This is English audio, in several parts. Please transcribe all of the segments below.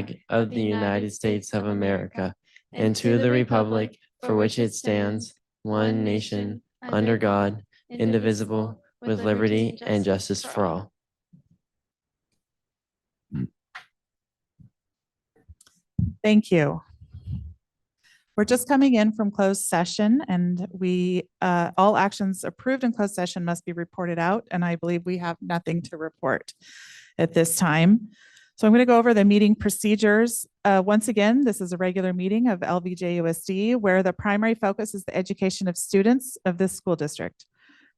flag of the United States of America and to the republic for which it stands, one nation, under God, indivisible, with liberty and justice for all. Thank you. We're just coming in from closed session, and all actions approved in closed session must be reported out, and I believe we have nothing to report at this time. So I'm going to go over the meeting procedures. Once again, this is a regular meeting of LVJUSD where the primary focus is the education of students of this school district.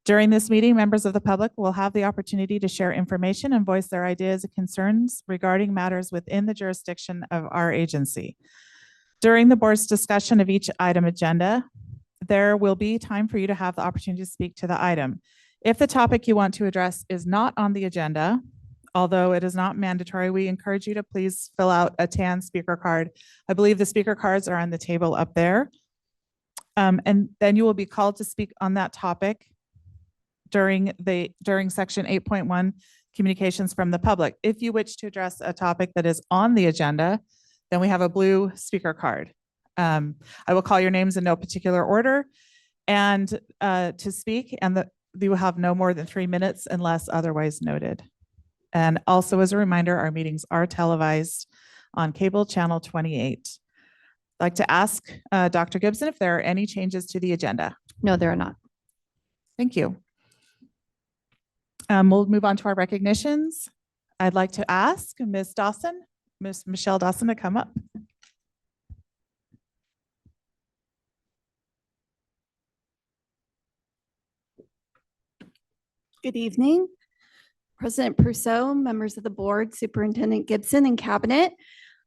During this meeting, members of the public will have the opportunity to share information and voice their ideas and concerns regarding matters within the jurisdiction of our agency. During the board's discussion of each item agenda, there will be time for you to have the opportunity to speak to the item. If the topic you want to address is not on the agenda, although it is not mandatory, we encourage you to please fill out a tan speaker card. I believe the speaker cards are on the table up there. And then you will be called to speak on that topic during section 8.1, communications from the public. If you wish to address a topic that is on the agenda, then we have a blue speaker card. I will call your names in no particular order and to speak, and you will have no more than 3 minutes unless otherwise noted. And also as a reminder, our meetings are televised on cable channel 28. I'd like to ask Dr. Gibson if there are any changes to the agenda. No, there are not. Thank you. We'll move on to our recognitions. I'd like to ask Ms. Michelle Dawson to come up. Good evening, President Prusso, members of the board, Superintendent Gibson, and Cabinet.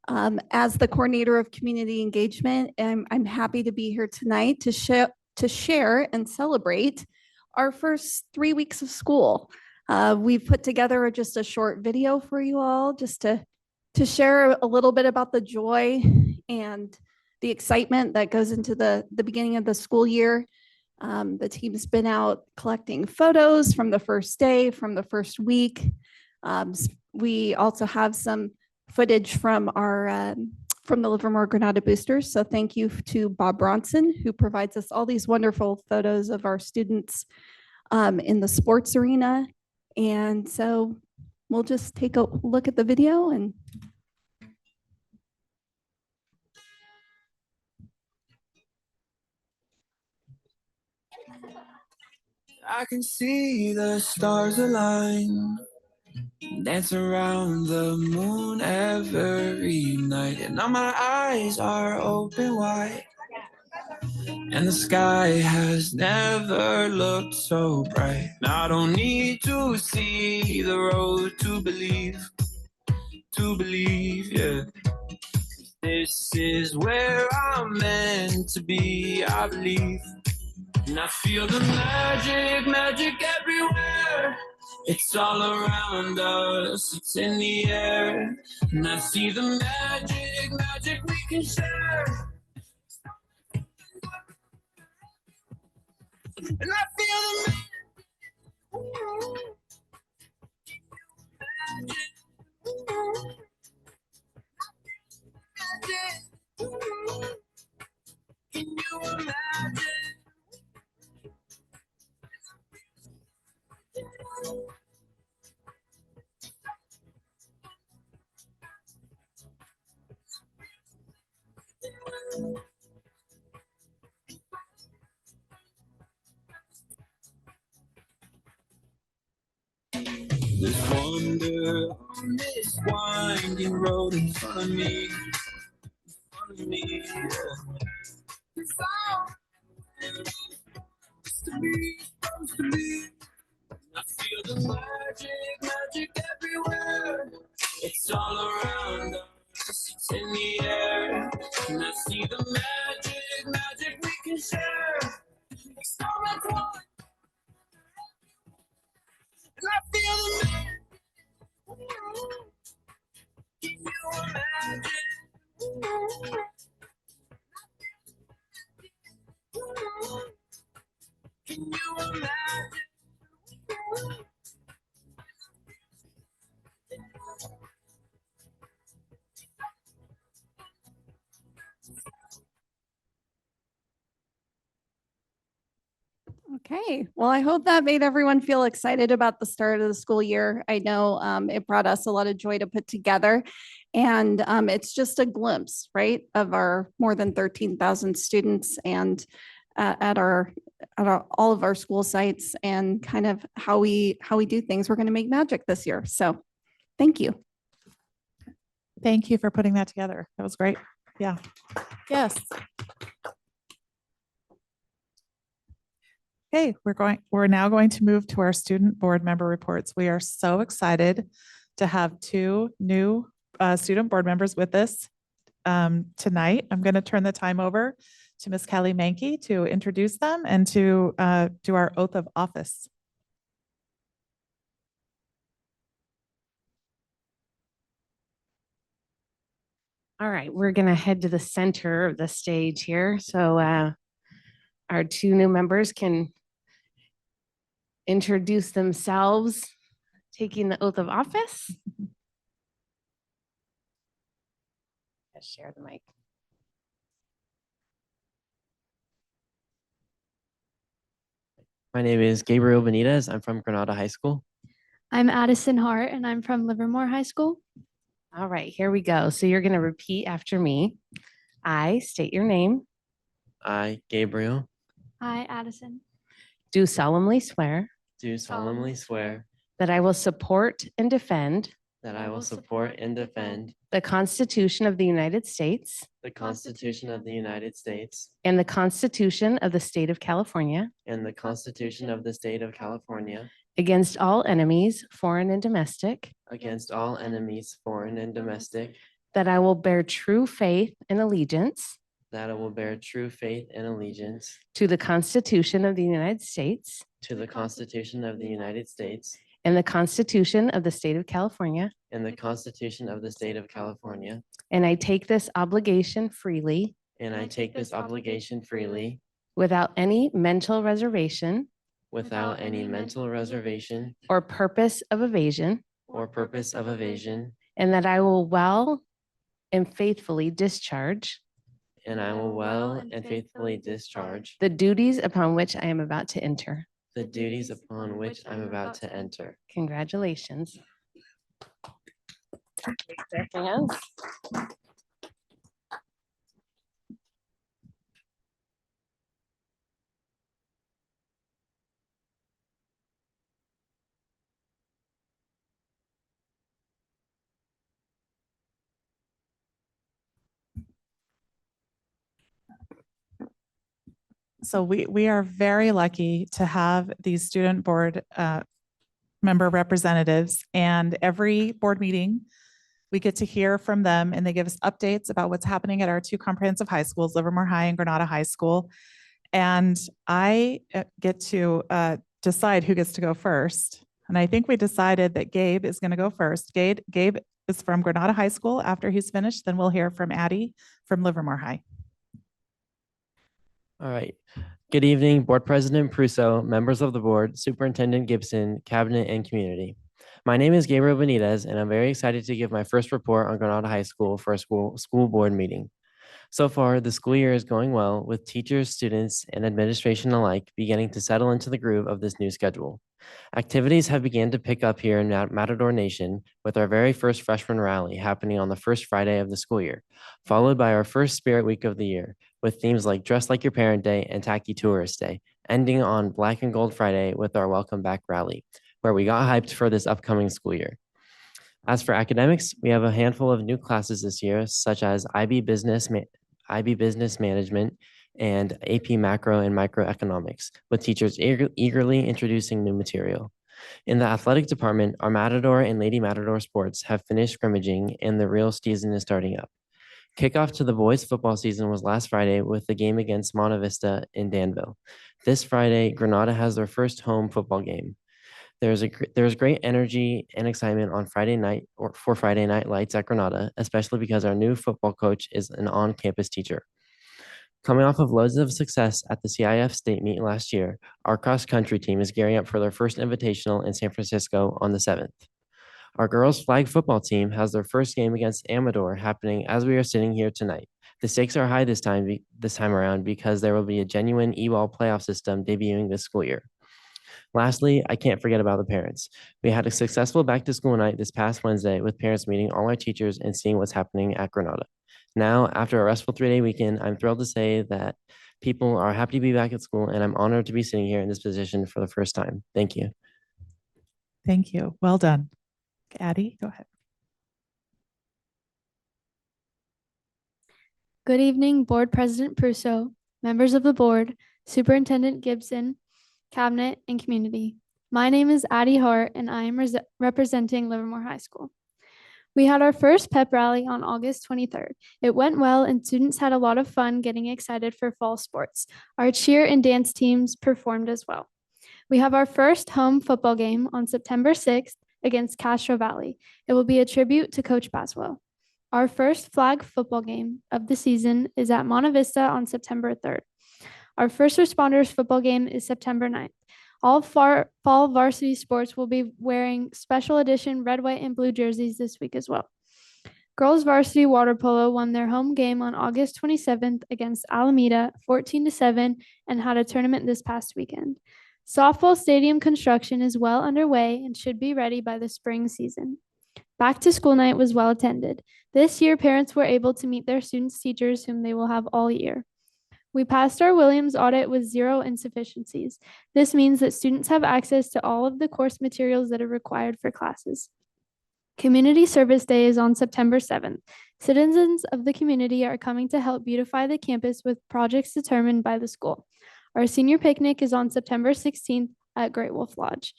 As the coordinator of community engagement, I'm happy to be here tonight to share and celebrate our first 3 weeks of school. We've put together just a short video for you all just to share a little bit about the joy and the excitement that goes into the beginning of the school year. The team's been out collecting photos from the first day, from the first week. We also have some footage from from the Livermore Granada Boosters. So thank you to Bob Bronson, who provides us all these wonderful photos of our students in the sports arena. And so we'll just take a look at the video and I can see the stars align, dance around the moon every night, and now my eyes are open wide, and the sky has never looked so bright. I don't need to see the road to believe, yeah. This is where I'm meant to be, I believe. And I feel the magic everywhere. It's all around us, it's in the air. And I see the magic we can share. And I feel the magic. Can you imagine? There's wonder on this winding road in front of me, yeah. Supposed to be. I feel the magic everywhere. It's all around us, it's in the air. And I see the magic we can share. It's all like one. And I feel the magic. Can you imagine? Can you imagine? Okay, well, I hope that made everyone feel excited about the start of the school year. I know it brought us a lot of joy to put together. And it's just a glimpse, right, of our more than 13,000 students and at all of our school sites and kind of how we do things. We're going to make magic this year. So thank you. Thank you for putting that together. That was great. Yeah. Yes. Okay, we're now going to move to our student board member reports. We are so excited to have two new student board members with us tonight. I'm going to turn the time over to Ms. Kelly Mankey to introduce them and to do our oath of office. All right, we're going to head to the center of the stage here. So our two new members can introduce themselves, taking the oath of office. Let's share the mic. My name is Gabriel Benitez. I'm from Granada High School. I'm Addison Hart and I'm from Livermore High School. All right, here we go. So you're going to repeat after me. I state your name, I, Gabriel, I, Addison, do solemnly swear do solemnly swear that I will support and defend that I will support and defend the Constitution of the United States the Constitution of the United States and the Constitution of the State of California and the Constitution of the State of California against all enemies, foreign and domestic, against all enemies, foreign and domestic, that I will bear true faith and allegiance that I will bear true faith and allegiance to the Constitution of the United States to the Constitution of the United States and the Constitution of the State of California. and the Constitution of the State of California. And I take this obligation freely And I take this obligation freely without any mental reservation without any mental reservation or purpose of evasion, or purpose of evasion, and that I will well and faithfully discharge and I will well and faithfully discharge the duties upon which I am about to enter. the duties upon which I'm about to enter. Congratulations. Raise their hands. So we are very lucky to have these student board member representatives, and every board meeting, we get to hear from them and they give us updates about what's happening at our two comprehensive high schools, Livermore High and Granada High School. And I get to decide who gets to go first. And I think we decided that Gabe is going to go first. Gabe is from Granada High School. After he's finished, then we'll hear from Addie from Livermore High. All right. Good evening, Board President Prusso, members of the board, Superintendent Gibson, Cabinet, and community. My name is Gabriel Benitez, and I'm very excited to give my first report on Granada High School for a school board meeting. So far, the school year is going well, with teachers, students, and administration alike beginning to settle into the groove of this new schedule. Activities have begun to pick up here in Matador Nation, with our very first freshman rally happening on the first Friday of the school year, followed by our first Spirit Week of the year, with themes like Dress Like Your Parent Day and Tacky Tourist Day, ending on Black and Gold Friday with our Welcome Back rally, where we got hyped for this upcoming school year. As for academics, we have a handful of new classes this year, such as IB Business Management and AP Macro and Microeconomics, with teachers eagerly introducing new material. In the athletic department, our Matador and Lady Matador sports have finished scrimmaging and the real season is starting up. Kickoff to the boys football season was last Friday with the game against Monte Vista in Danville. This Friday, Granada has their first home football game. There's great energy and excitement on Friday night or for Friday Night Lights at Granada, especially because our new football coach is an on-campus teacher. Coming off of loads of success at the CIF state meet last year, our cross-country team is gearing up for their first invitational in San Francisco on the 7th. Our girls flag football team has their first game against Amador happening as we are sitting here tonight. The stakes are high this time around because there will be a genuine e-ball playoff system debuting this school year. Lastly, I can't forget about the parents. We had a successful back to school night this past Wednesday with parents meeting all our teachers and seeing what's happening at Granada. Now, after a restful 3-day weekend, I'm thrilled to say that people are happy to be back at school, and I'm honored to be sitting here in this position for the first time. Thank you. Thank you. Well done. Addie, go ahead. Good evening, Board President Prusso, members of the board, Superintendent Gibson, Cabinet, and community. My name is Addie Hart, and I am representing Livermore High School. We had our first pep rally on August 23rd. It went well, and students had a lot of fun getting excited for fall sports. Our cheer and dance teams performed as well. We have our first home football game on September 6th against Castro Valley. It will be a tribute to Coach Baswell. Our first flag football game of the season is at Monte Vista on September 3rd. Our first responders football game is September 9th. All fall varsity sports will be wearing special edition red, white, and blue jerseys this week as well. Girls varsity water polo won their home game on August 27th against Alameda 14-7 and had a tournament this past weekend. Softball stadium construction is well underway and should be ready by the spring season. Back to school night was well attended. This year, parents were able to meet their students' teachers whom they will have all year. We passed our Williams audit with 0 insufficiencies. This means that students have access to all of the course materials that are required for classes. Community Service Day is on September 7th. Citizens of the community are coming to help beautify the campus with projects determined by the school. Our senior picnic is on September 16th at Great Wolf Lodge.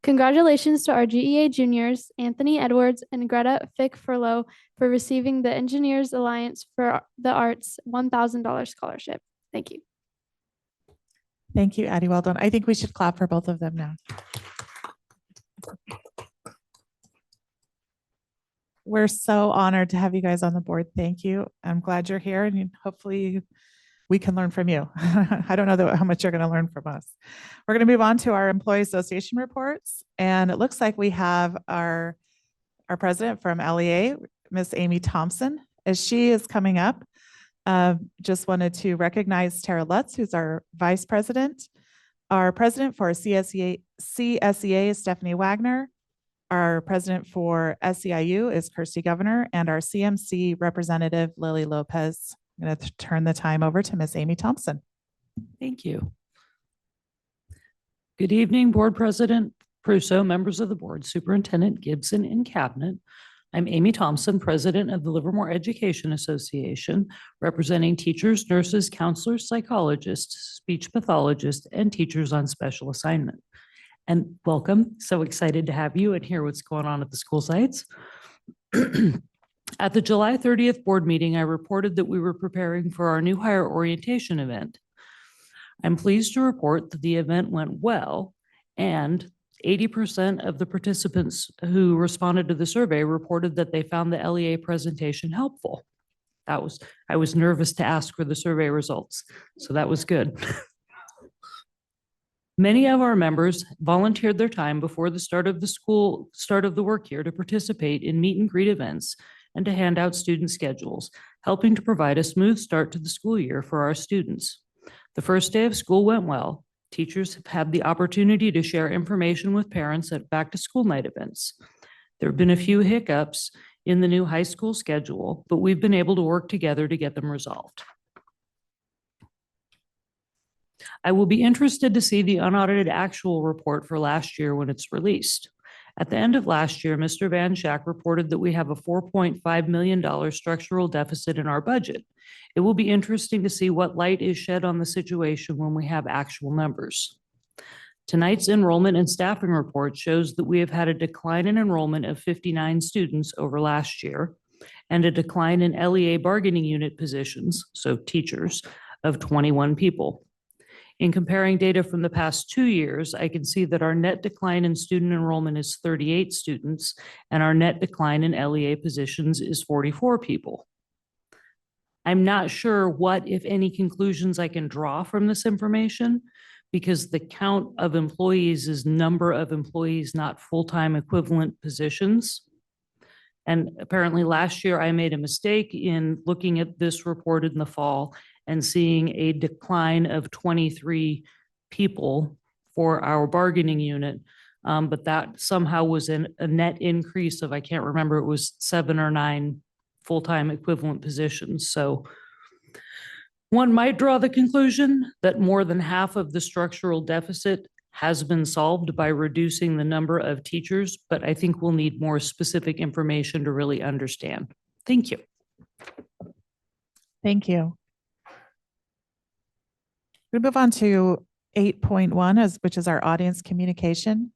Congratulations to our GEA juniors, Anthony Edwards and Greta Fick-Furlow, for receiving the Engineers Alliance for the Arts $1,000 scholarship. Thank you. Thank you, Addie. Well done. I think we should clap for both of them now. We're so honored to have you guys on the board. Thank you. I'm glad you're here, and hopefully we can learn from you. I don't know how much you're going to learn from us. We're going to move on to our employee association reports. And it looks like we have our president from LEA, Miss Amy Thompson. As she is coming up, just wanted to recognize Tara Lutz, who's our vice president. Our president for CSEA is Stephanie Wagner. Our president for SEIU is Kirsty Governor, and our CMC representative, Lily Lopez. I'm going to turn the time over to Miss Amy Thompson. Thank you. Good evening, Board President Prusso, members of the board, Superintendent Gibson, and Cabinet. I'm Amy Thompson, President of the Livermore Education Association, representing teachers, nurses, counselors, psychologists, speech pathologists, and teachers on special assignment. And welcome. So excited to have you and hear what's going on at the school sites. At the July 30th board meeting, I reported that we were preparing for our new hire orientation event. I'm pleased to report that the event went well, and 80% of the participants who responded to the survey reported that they found the LEA presentation helpful. I was nervous to ask for the survey results, so that was good. Many of our members volunteered their time before the start of the work year to participate in meet and greet events and to hand out student schedules, helping to provide a smooth start to the school year for our students. The first day of school went well. Teachers have had the opportunity to share information with parents at back to school night events. There have been a few hiccups in the new high school schedule, but we've been able to work together to get them resolved. I will be interested to see the unaudited actual report for last year when it's released. At the end of last year, Mr. Van Schack reported that we have a $4.5 million structural deficit in our budget. It will be interesting to see what light is shed on the situation when we have actual numbers. Tonight's enrollment and staffing report shows that we have had a decline in enrollment of 59 students over last year and a decline in LEA bargaining unit positions, so teachers, of 21 people. In comparing data from the past 2 years, I can see that our net decline in student enrollment is 38 students, and our net decline in LEA positions is 44 people. I'm not sure what, if any, conclusions I can draw from this information, because the count of employees is number of employees, not full-time equivalent positions. And apparently last year I made a mistake in looking at this reported in the fall and seeing a decline of 23 people for our bargaining unit. But that somehow was a net increase of, I can't remember, it was 7 or 9 full-time equivalent positions. So one might draw the conclusion that more than half of the structural deficit has been solved by reducing the number of teachers, but I think we'll need more specific information to really understand. Thank you. Thank you. We move on to 8.1, which is our audience communication.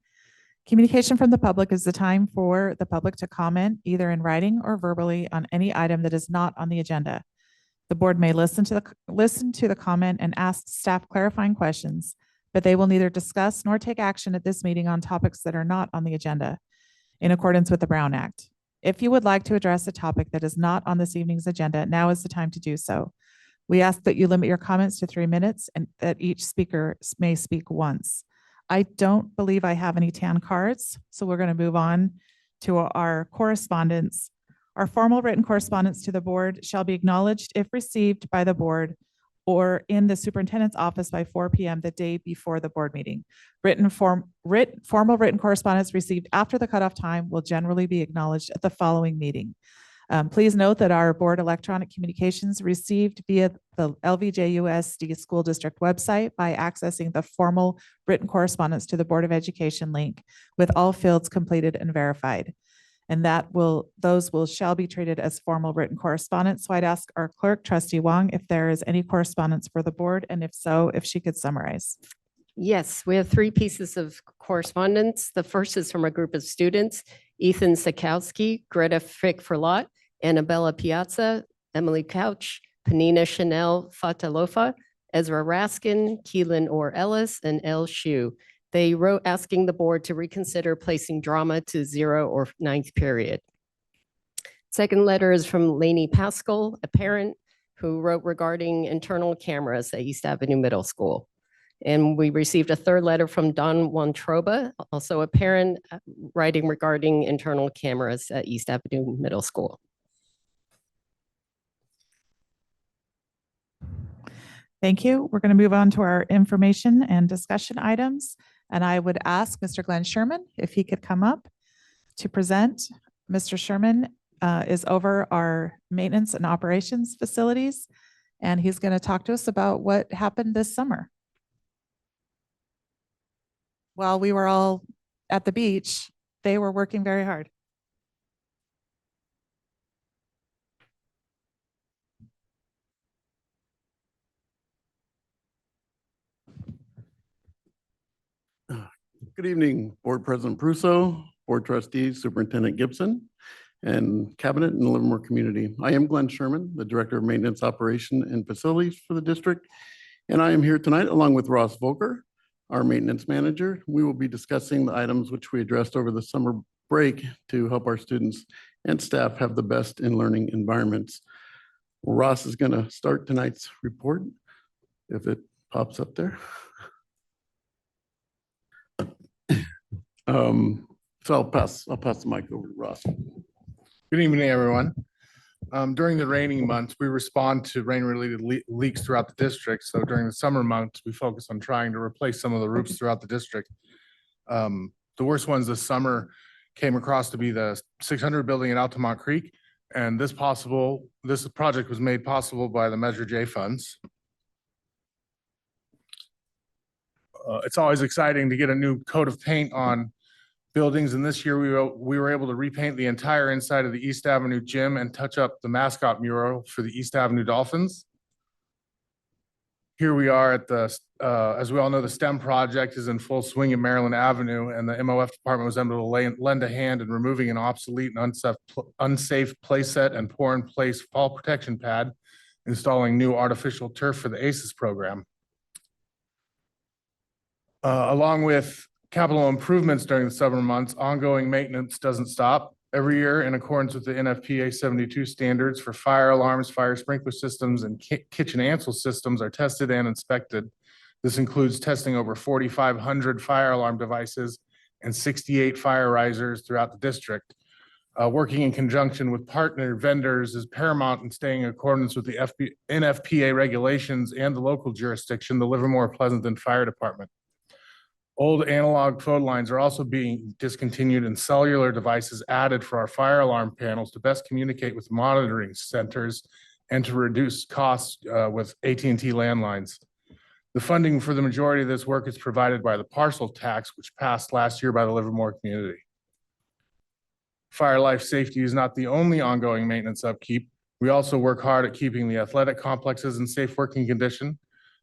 Communication from the public is the time for the public to comment either in writing or verbally on any item that is not on the agenda. The board may listen to the comment and ask staff clarifying questions, but they will neither discuss nor take action at this meeting on topics that are not on the agenda in accordance with the Brown Act. If you would like to address a topic that is not on this evening's agenda, now is the time to do so. We ask that you limit your comments to 3 minutes and that each speaker may speak once. I don't believe I have any tan cards, so we're going to move on to our correspondence. Our formal written correspondence to the board shall be acknowledged if received by the board or in the superintendent's office by 4 p.m. the day before the board meeting. Formal written correspondence received after the cutoff time will generally be acknowledged at the following meeting. Please note that our board electronic communications received via the LVJUSD school district website by accessing the formal written correspondence to the Board of Education link with all fields completed and verified. And those shall be treated as formal written correspondence. So I'd ask our clerk, Trustee Wong, if there is any correspondence for the board, and if so, if she could summarize. Yes, we have 3 pieces of correspondence. The first is from a group of students: Ethan Sikowski, Greta Frick-Ferlot, Annabella Piazza, Emily Couch, Panina Chanel Fatalofa, Ezra Raskin, Keelan Orr Ellis, and Elle Shu. They wrote asking the board to reconsider placing drama to 0 or 9th period. Second letter is from Lainey Pascal, a parent who wrote regarding internal cameras at East Avenue Middle School. And we received a third letter from Don Wantroba, also a parent, writing regarding internal cameras at East Avenue Middle School. Thank you. We're going to move on to our information and discussion items. And I would ask Mr. Glenn Sherman if he could come up to present. Mr. Sherman is over our maintenance and operations facilities, and he's going to talk to us about what happened this summer. While we were all at the beach, they were working very hard. Good evening, Board President Prusso, Board Trustees, Superintendent Gibson, and Cabinet and Livermore community. I am Glenn Sherman, the Director of Maintenance, Operation, and Facilities for the district, and I am here tonight along with Ross Volker, our maintenance manager. We will be discussing the items which we addressed over the summer break to help our students and staff have the best in learning environments. Ross is going to start tonight's report, if it pops up there. So I'll pass the mic over to Ross. Good evening, everyone. During the rainy months, we respond to rain-related leaks throughout the district. So during the summer months, we focus on trying to replace some of the roofs throughout the district. The worst ones this summer came across to be the 600 building at Altamont Creek. And this project was made possible by the Measure J funds. It's always exciting to get a new coat of paint on buildings, and this year we were able to repaint the entire inside of the East Avenue gym and touch up the mascot mural for the East Avenue Dolphins. Here we are at the, as we all know, the STEM project is in full swing at Maryland Avenue, and the MOF department was able to lend a hand in removing an obsolete and unsafe playset and pour in place fall protection pad, installing new artificial turf for the ACES program. Along with capital improvements during the summer months, ongoing maintenance doesn't stop. Every year, in accordance with the NFPA 72 standards for fire alarms, fire sprinkler systems, and kitchen ansel systems are tested and inspected. This includes testing over 4,500 fire alarm devices and 68 fire risers throughout the district. working in conjunction with partner vendors is paramount in staying in accordance with the NFPA regulations and the local jurisdiction, the Livermore Pleasanton Fire Department. Old analog phone lines are also being discontinued and cellular devices added for our fire alarm panels to best communicate with monitoring centers and to reduce costs with AT&T landlines. The funding for the majority of this work is provided by the parcel tax, which passed last year by the Livermore community. Fire life safety is not the only ongoing maintenance upkeep. We also work hard at keeping the athletic complexes in safe working condition.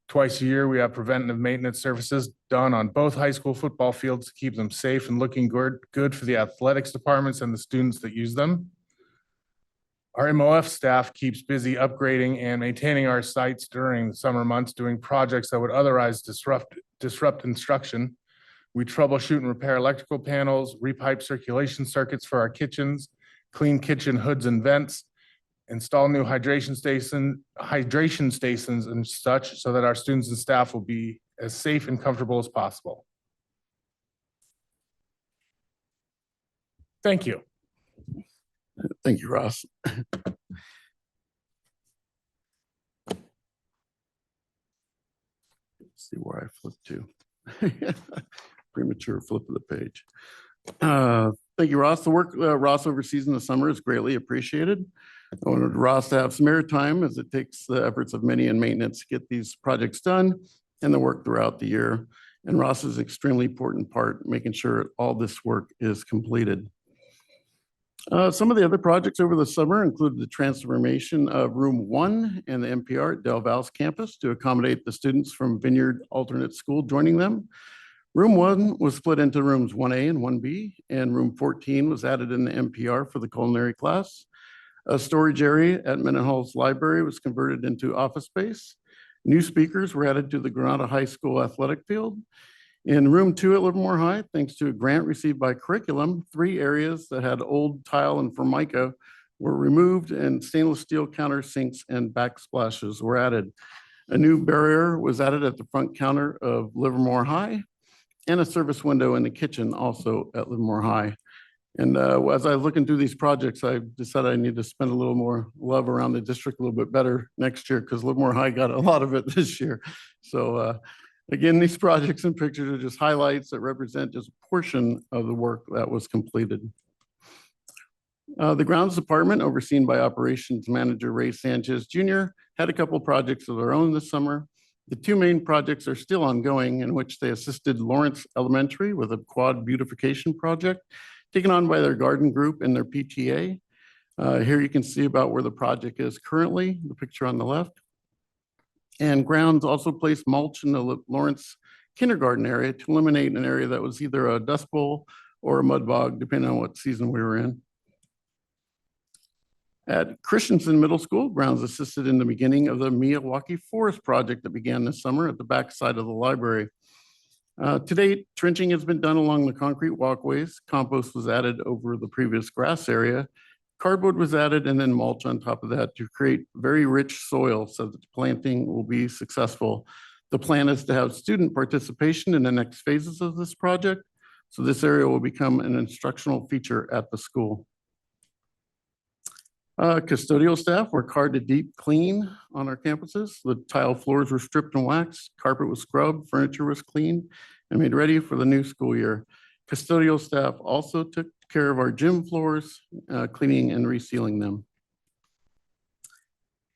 Twice a year, we have preventative maintenance services done on both high school football fields to keep them safe and looking good for the athletics departments and the students that use them. Our MOF staff keeps busy upgrading and maintaining our sites during the summer months, doing projects that would otherwise disrupt instruction. We troubleshoot and repair electrical panels, repipe circulation circuits for our kitchens, clean kitchen hoods and vents, install new hydration stations and such so that our students and staff will be as safe and comfortable as possible. Thank you. Thank you, Ross. Let's see where I flipped to. Premature flip of the page. Thank you, Ross. The work Ross oversees in the summer is greatly appreciated. I wanted Ross to have some airtime as it takes the efforts of many in maintenance to get these projects done and the work throughout the year. And Ross is an extremely important part, making sure all this work is completed. Some of the other projects over the summer included the transformation of Room 1 and the NPR at Del Val's campus to accommodate the students from Vineyard Alternate School joining them. Room 1 was split into rooms 1A and 1B, and room 14 was added in the NPR for the culinary class. A storage area at Mendenhall's library was converted into office space. New speakers were added to the Granada High School athletic field. In room 2 at Livermore High, thanks to a grant received by curriculum, 3 areas that had old tile and formica were removed, and stainless steel counter sinks and backsplashes were added. A new barrier was added at the front counter of Livermore High, and a service window in the kitchen also at Livermore High. And as I was looking through these projects, I decided I need to spend a little more love around the district a little bit better next year because Livermore High got a lot of it this year. So again, these projects and pictures are just highlights that represent just a portion of the work that was completed. The grounds department, overseen by operations manager Ray Sanchez Jr., had a couple projects of their own this summer. The 2 main projects are still ongoing, in which they assisted Lawrence Elementary with a quad beautification project taken on by their garden group and their PTA. Here you can see about where the project is currently, the picture on the left. And grounds also placed mulch in the Lawrence kindergarten area to eliminate an area that was either a dust bowl or a mud bog, depending on what season we were in. At Christensen Middle School, grounds assisted in the beginning of the Miyawaki Forest project that began this summer at the back side of the library. To date, trenching has been done along the concrete walkways. Compost was added over the previous grass area. Cardboard was added and then mulch on top of that to create very rich soil so that the planting will be successful. The plan is to have student participation in the next phases of this project. So this area will become an instructional feature at the school. Custodial staff work hard to deep clean on our campuses. The tile floors were stripped and waxed, carpet was scrubbed, furniture was cleaned and made ready for the new school year. Custodial staff also took care of our gym floors, cleaning and resealing them.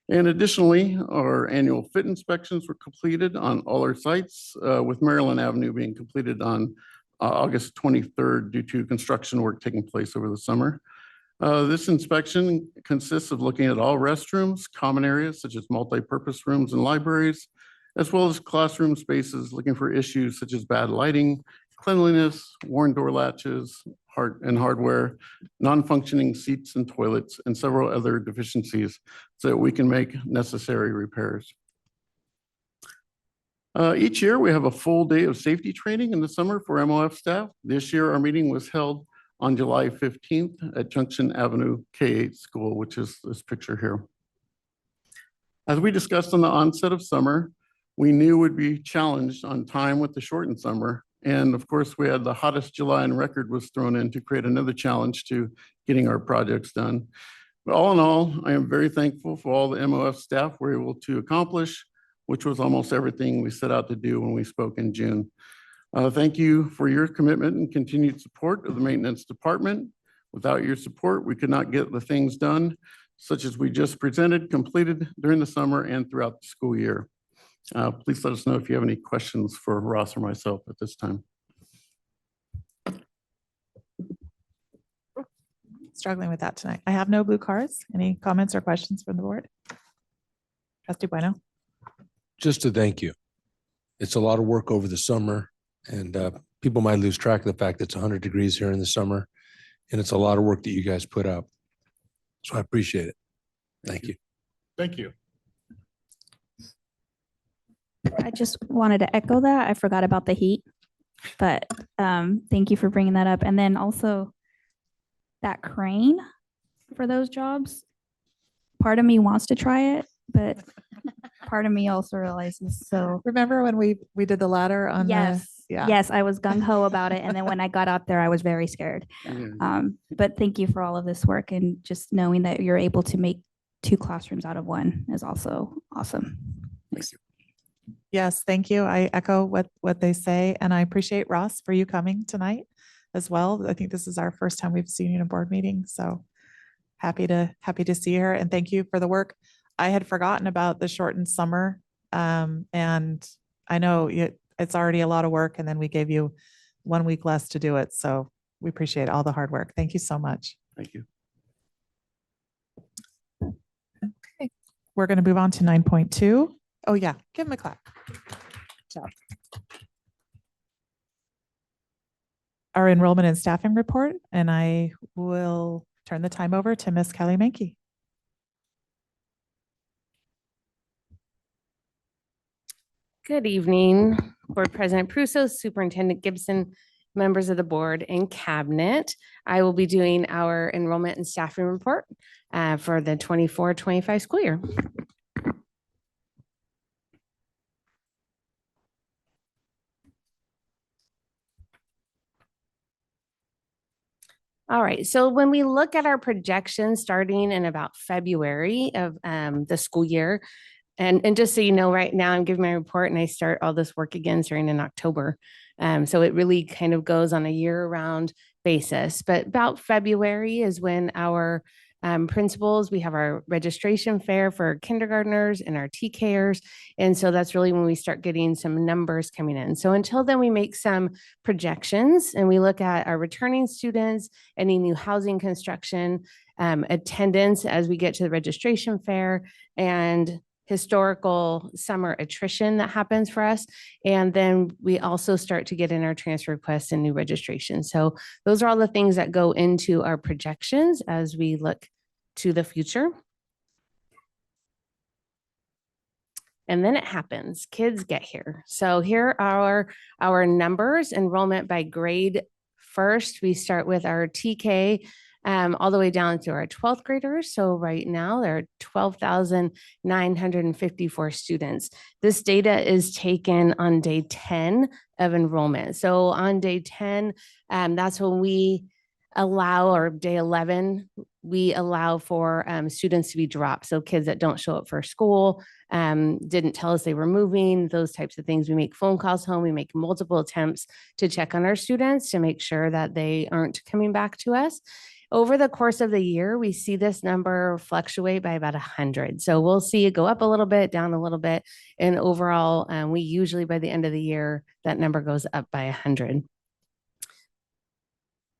And additionally, our annual fit inspections were completed on all our sites, with Maryland Avenue being completed on August 23rd due to construction work taking place over the summer. This inspection consists of looking at all restrooms, common areas such as multi-purpose rooms and libraries, as well as classroom spaces, looking for issues such as bad lighting, cleanliness, worn door latches, hardware, non-functioning seats and toilets, and several other deficiencies so that we can make necessary repairs. Each year, we have a full day of safety training in the summer for MOF staff. This year, our meeting was held on July 15th at Junction Avenue K-8 School, which is this picture here. As we discussed on the onset of summer, we knew we'd be challenged on time with the shortened summer, And of course, we had the hottest July on record was thrown in to create another challenge to getting our projects done. But all in all, I am very thankful for all the MOF staff were able to accomplish, which was almost everything we set out to do when we spoke in June. Thank you for your commitment and continued support of the maintenance department. Without your support, we could not get the things done, such as we just presented, completed during the summer and throughout the school year. Please let us know if you have any questions for Ross or myself at this time. Struggling with that tonight. I have no blue cards. Any comments or questions from the board? Trustee Bueno. Just to thank you. It's a lot of work over the summer, and people might lose track of the fact that it's 100 degrees here in the summer, and it's a lot of work that you guys put up. So I appreciate it. Thank you. Thank you. I just wanted to echo that. I forgot about the heat, but thank you for bringing that up. And then also that crane for those jobs. Part of me wants to try it, but part of me also realizes, so. Remember when we did the ladder on Yes, the, yeah. yes, I was gung ho about it. And then when I got out there, I was very scared. Yeah. But thank you for all of this work, and just knowing that you're able to make 2 classrooms out of 1 is also awesome. Thanks. Yes, thank you. I echo what they say, and I appreciate Ross for you coming tonight as well. I think this is our first time we've seen you in a board meeting, so happy to see her, and thank you for the work. I had forgotten about the shortened summer, and I know it's already a lot of work, and then we gave you 1 week less to do it, so we appreciate all the hard work. Thank you so much. Thank you. Okay, we're going to move on to 9.2. Oh yeah, give him a clap. Good job. Our enrollment and staffing report, and I will turn the time over to Ms. Kelly Mankey. Good evening, Board President Prusso, Superintendent Gibson, members of the board and cabinet. I will be doing our enrollment and staffing report for the 24-25 school year. All right, so when we look at our projections starting in about February of the school year, and just so you know, right now I'm giving my report and I start all this work again starting in October. So it really kind of goes on a year-round basis. But about February is when our principals, we have our registration fair for kindergartners and our TKers. And so that's really when we start getting some numbers coming in. So until then, we make some projections and we look at our returning students, any new housing construction, attendance as we get to the registration fair, and historical summer attrition that happens for us. And then we also start to get in our transfer requests and new registrations. So those are all the things that go into our projections as we look to the future. And then it happens, kids get here. So here are our numbers, enrollment by grade. First, we start with our TK all the way down to our 12th graders. So right now there are 12,954 students. This data is taken on day 10 of enrollment. So on day 10, that's when we allow, or day 11, we allow for students to be dropped. So kids that don't show up for school, didn't tell us they were moving, those types of things. We make phone calls home. We make multiple attempts to check on our students to make sure that they aren't coming back to us. Over the course of the year, we see this number fluctuate by about 100. So we'll see it go up a little bit, down a little bit. And overall, we usually by the end of the year, that number goes up by 100.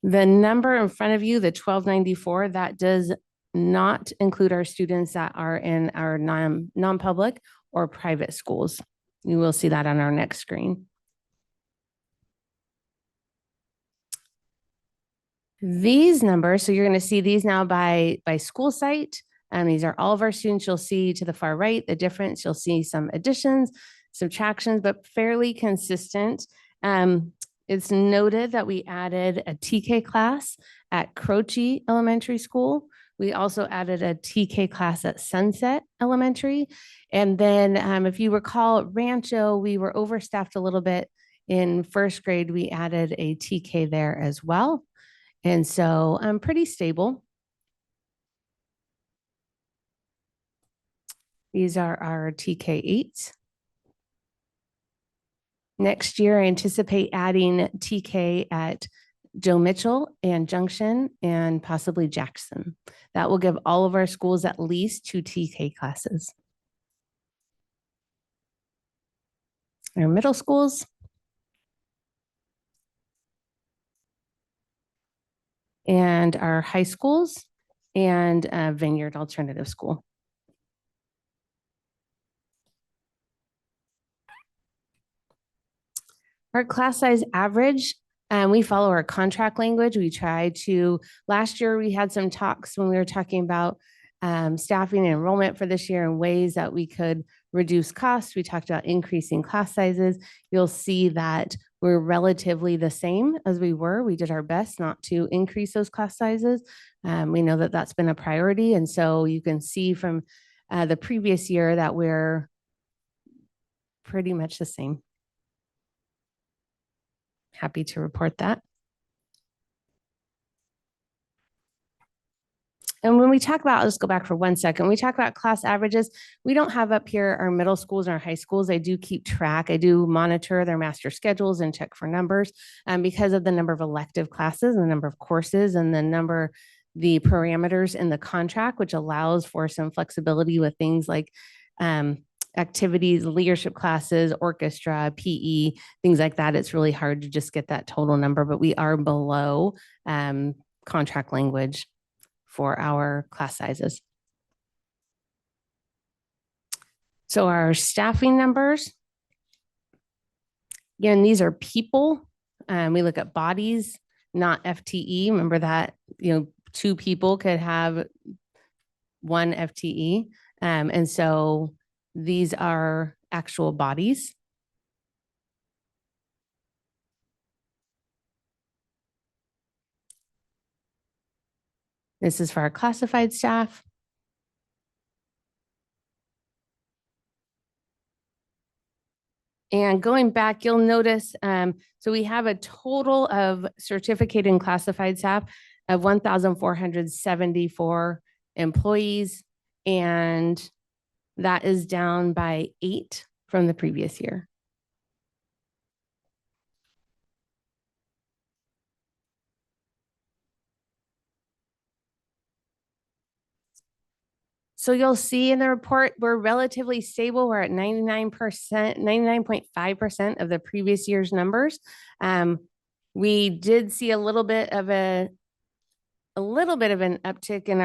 The number in front of you, the 1294, that does not include our students that are in our non-public or private schools. You will see that on our next screen. These numbers, so you're going to see these now by school site. These are all of our students. You'll see to the far right, the difference. You'll see some additions, subtractions, but fairly consistent. It's noted that we added a TK class at Croce Elementary School. We also added a TK class at Sunset Elementary. And then if you recall, at Rancho, we were overstaffed a little bit in first grade, we added a TK there as well. And so I'm pretty stable. These are our TK8s. Next year, I anticipate adding TK at Joe Mitchell and Junction and possibly Jackson. That will give all of our schools at least 2 TK classes. Our middle schools. And our high schools and Vineyard Alternative School. Our class size average, we follow our contract language. We try to, last year we had some talks when we were talking about staffing and enrollment for this year and ways that we could reduce costs. We talked about increasing class sizes. You'll see that we're relatively the same as we were. We did our best not to increase those class sizes. We know that that's been a priority. And so you can see from the previous year that we're pretty much the same. Happy to report that. And when we talk about, let's go back for 1 second. When we talk about class averages, we don't have up here our middle schools and our high schools. I do keep track. I do monitor their master schedules and check for numbers because of the number of elective classes and the number of courses and the parameters in the contract, which allows for some flexibility with things like activities, leadership classes, orchestra, PE, things like that. It's really hard to just get that total number, but we are below contract language for our class sizes. So our staffing numbers, again, these are people. We look at bodies, not FTE. Remember that, 2 people could have 1 FTE. And so these are actual bodies. This is for our classified staff. And going back, you'll notice, so we have a total of certificated and classified staff of 1,474 employees, and that is down by 8 from the previous year. So you'll see in the report, we're relatively stable. We're at 99%, 99.5% of the previous year's numbers. We did see a little bit of an uptick in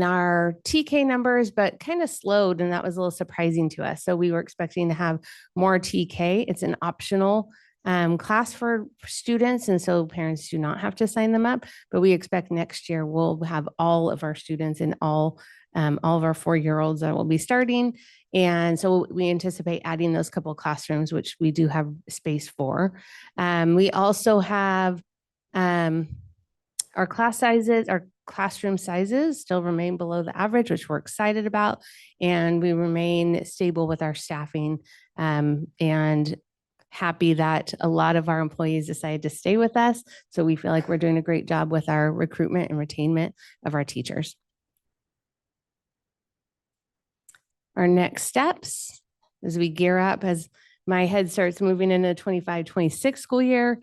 our TK numbers, but kind of slowed, and that was a little surprising to us. So we were expecting to have more TK. It's an optional class for students, and so parents do not have to sign them up, but we expect next year we'll have all of our students and all of our 4-year-olds that will be starting. And so we anticipate adding those couple of classrooms, which we do have space for. We also have our class sizes, our classroom sizes still remain below the average, which we're excited about. And we remain stable with our staffing and happy that a lot of our employees decided to stay with us. So we feel like we're doing a great job with our recruitment and retainment of our teachers. Our next steps as we gear up, as my head starts moving into the 25-26 school year,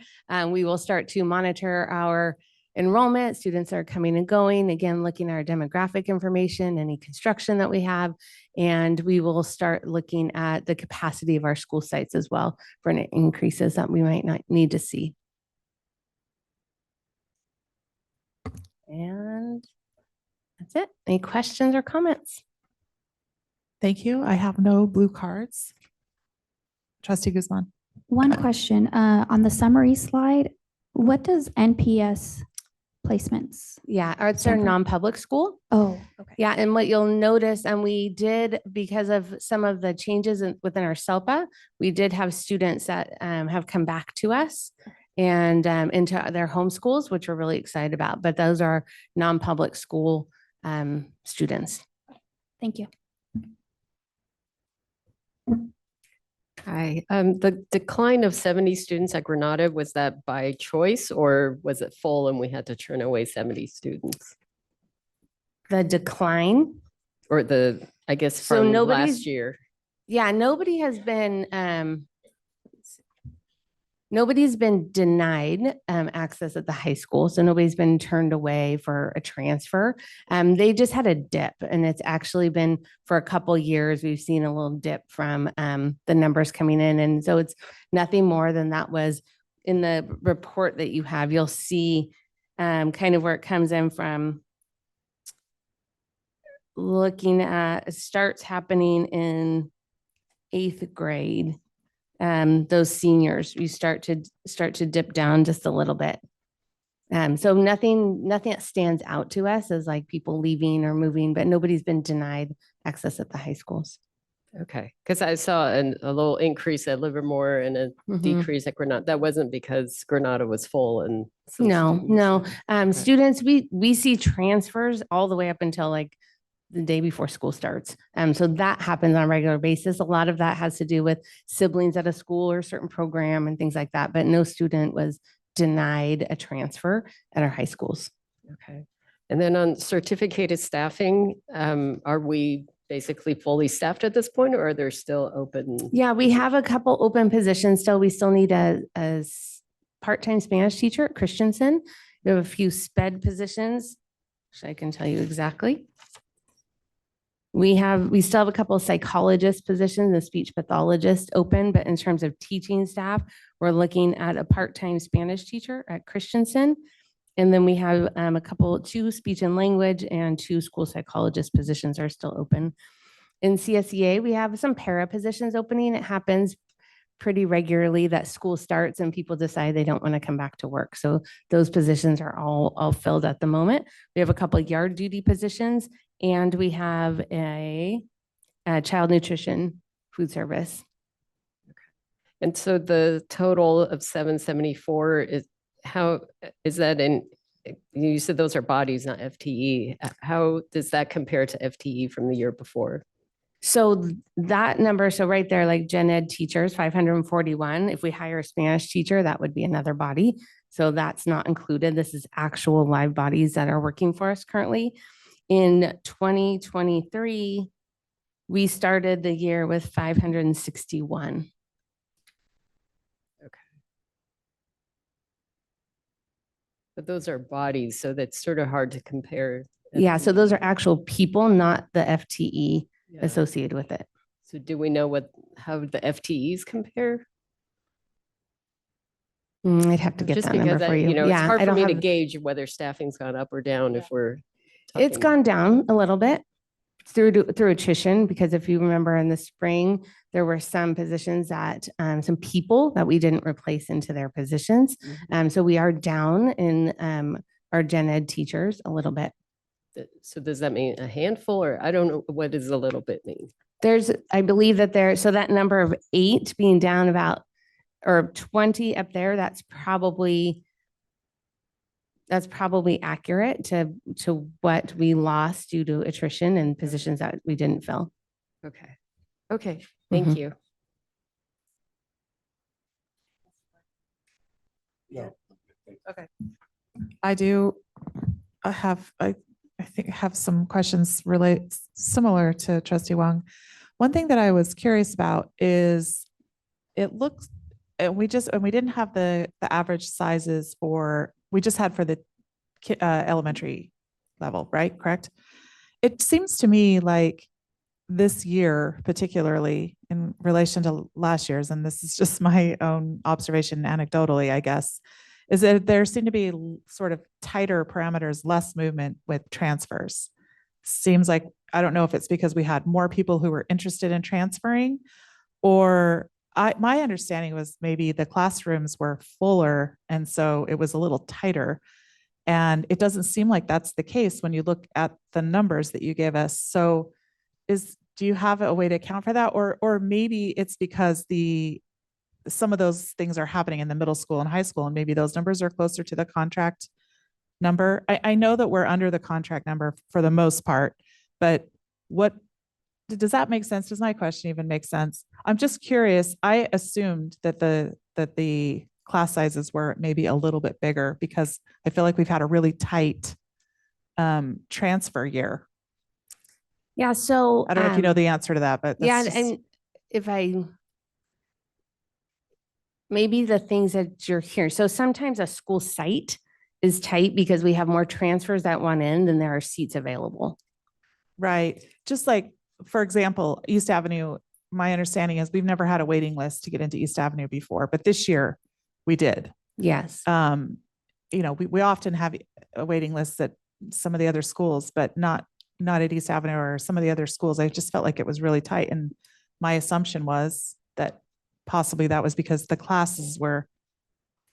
we will start to monitor our enrollment, students that are coming and going, again, looking at our demographic information, any construction that we have, and we will start looking at the capacity of our school sites as well for any increases that we might not need to see. And that's it. Any questions or comments? Thank you. I have no blue cards. Trustee Guzman. One question, on the summary slide, what does NPS placements? Yeah, it's our non-public school. Oh, okay. Yeah, and what you'll notice, and we did, because of some of the changes within our SELPA, we did have students that have come back to us and into their home schools, which we're really excited about. But those are non-public school students. Thank you. Hi, the decline of 70 students at Granada, was that by choice or was it full and we had to turn away 70 students? The decline. Or I guess So from nobody's- last year? Yeah, nobody's been denied access at the high school. So nobody's been turned away for a transfer. They just had a dip, and it's actually been for a couple years. We've seen a little dip from the numbers coming in. And so it's nothing more than that was in the report that you have. You'll see kind of where it comes in from. Looking at, it starts happening in 8th grade. Those seniors, we start to dip down just a little bit. So nothing that stands out to us as like people leaving or moving, but nobody's been denied access at the high schools. Okay, because I saw a little increase at Livermore and a Mhm. decrease at Granada. That wasn't because Granada was full and. some No, students- no. Okay. Students, we see transfers all the way up until like the day before school starts. So that happens on a regular basis. A lot of that has to do with siblings at a school or a certain program and things like that, but no student was denied a transfer at our high schools. Okay. And then on certificated staffing, are we basically fully staffed at this point or are there still open? Yeah, we have a couple open positions still. We still need a part-time Spanish teacher at Christensen. We have a few sped positions, which I can tell you exactly. We still have a couple of psychologist positions, a speech pathologist open, but in terms of teaching staff, we're looking at a part-time Spanish teacher at Christensen. And then we have two speech and language and 2 school psychologist positions are still open. In CSEA, we have some para positions opening. It happens pretty regularly that school starts and people decide they don't want to come back to work. So those positions are all filled at the moment. We have a couple of yard duty positions and we have a child nutrition food service. And so the total of 774 is that in, you said those are bodies, not FTE. How does that compare to FTE from the year before? So that number, so right there, like gen ed teachers, 541. If we hire a Spanish teacher, that would be another body. So that's not included. This is actual live bodies that are working for us currently. In 2023, we started the year with 561. But those are bodies, so that's sort of hard to compare. Yeah, so those are FTE. actual people, not the FTE Yeah. associated with it. So do we know how the FTEs compare? I'd have to get Just that number because for you. it's Yeah, hard I for don't me to have- gauge whether staffing's gone up or down if we're. It's talking- gone down a little bit through attrition, because if you remember in the spring, there were some positions that, some people that we didn't replace into their positions. Mhm. So we are down in our gen ed teachers a little bit. So does that mean a handful or I don't know, what does a little bit mean? I believe that so that number of 8 being down about, or 20 up there, that's probably accurate to what we lost due to attrition and positions that we didn't fill. Okay. Okay, thank Mhm. you. I think I have some questions similar to Trustee Wong. One thing that I was curious about is it looks, and we didn't have the average sizes we just had for the elementary level, right? Correct? It seems to me like this year, particularly in relation to last year's, and this is just my own observation anecdotally, I guess, is that there seem to be sort of tighter parameters, less movement with transfers. Seems like, I don't know if it's because we had more people who were interested in transferring, or my understanding was maybe the classrooms were fuller, and so it was a little tighter. And it doesn't seem like that's the case when you look at the numbers that you gave us. So do you have a way to account for that? Or maybe it's because some of those things are happening in the middle school and high school, and maybe those numbers are closer to the contract number. I know that we're under the contract number for the most part, but what does that make sense? Does my question even make sense? I'm just curious. I assumed that the class sizes were maybe a little bit bigger because I feel like we've had a really tight transfer year. Yeah, so. I don't know if you know the answer to that, but Yeah, that's and if I, maybe the things that you're hearing, so sometimes a school site is tight because we have more transfers at one end than there are seats available. right. Just like, for example, East Avenue, my understanding is we've never had a waiting list to get into East Avenue before, but this year we did. Yes. We often have a waiting list at some of the other schools, but not at East Avenue or some of the other schools. I just felt like it was really tight. And my assumption was that possibly that was because the classes were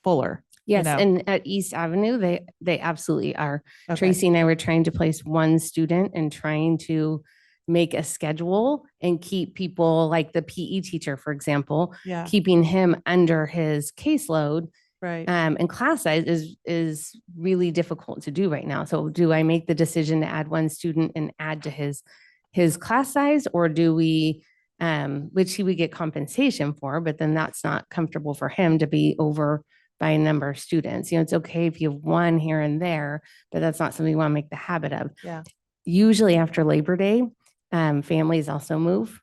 fuller. Yes, know. and at East Avenue, they absolutely are. Okay. Tracy and I were trying to place one student and trying to make a schedule and keep people like the PE teacher, for example, Yeah. keeping him under his caseload. Right. And class size is really difficult to do right now. So do I make the decision to add one student and add to his class size, or do we, which he would get compensation for, but then that's not comfortable for him to be over by a number of students. It's okay if you have one here and there, but that's not something you want to make the habit of. Yeah. Usually after Labor Day, families also move.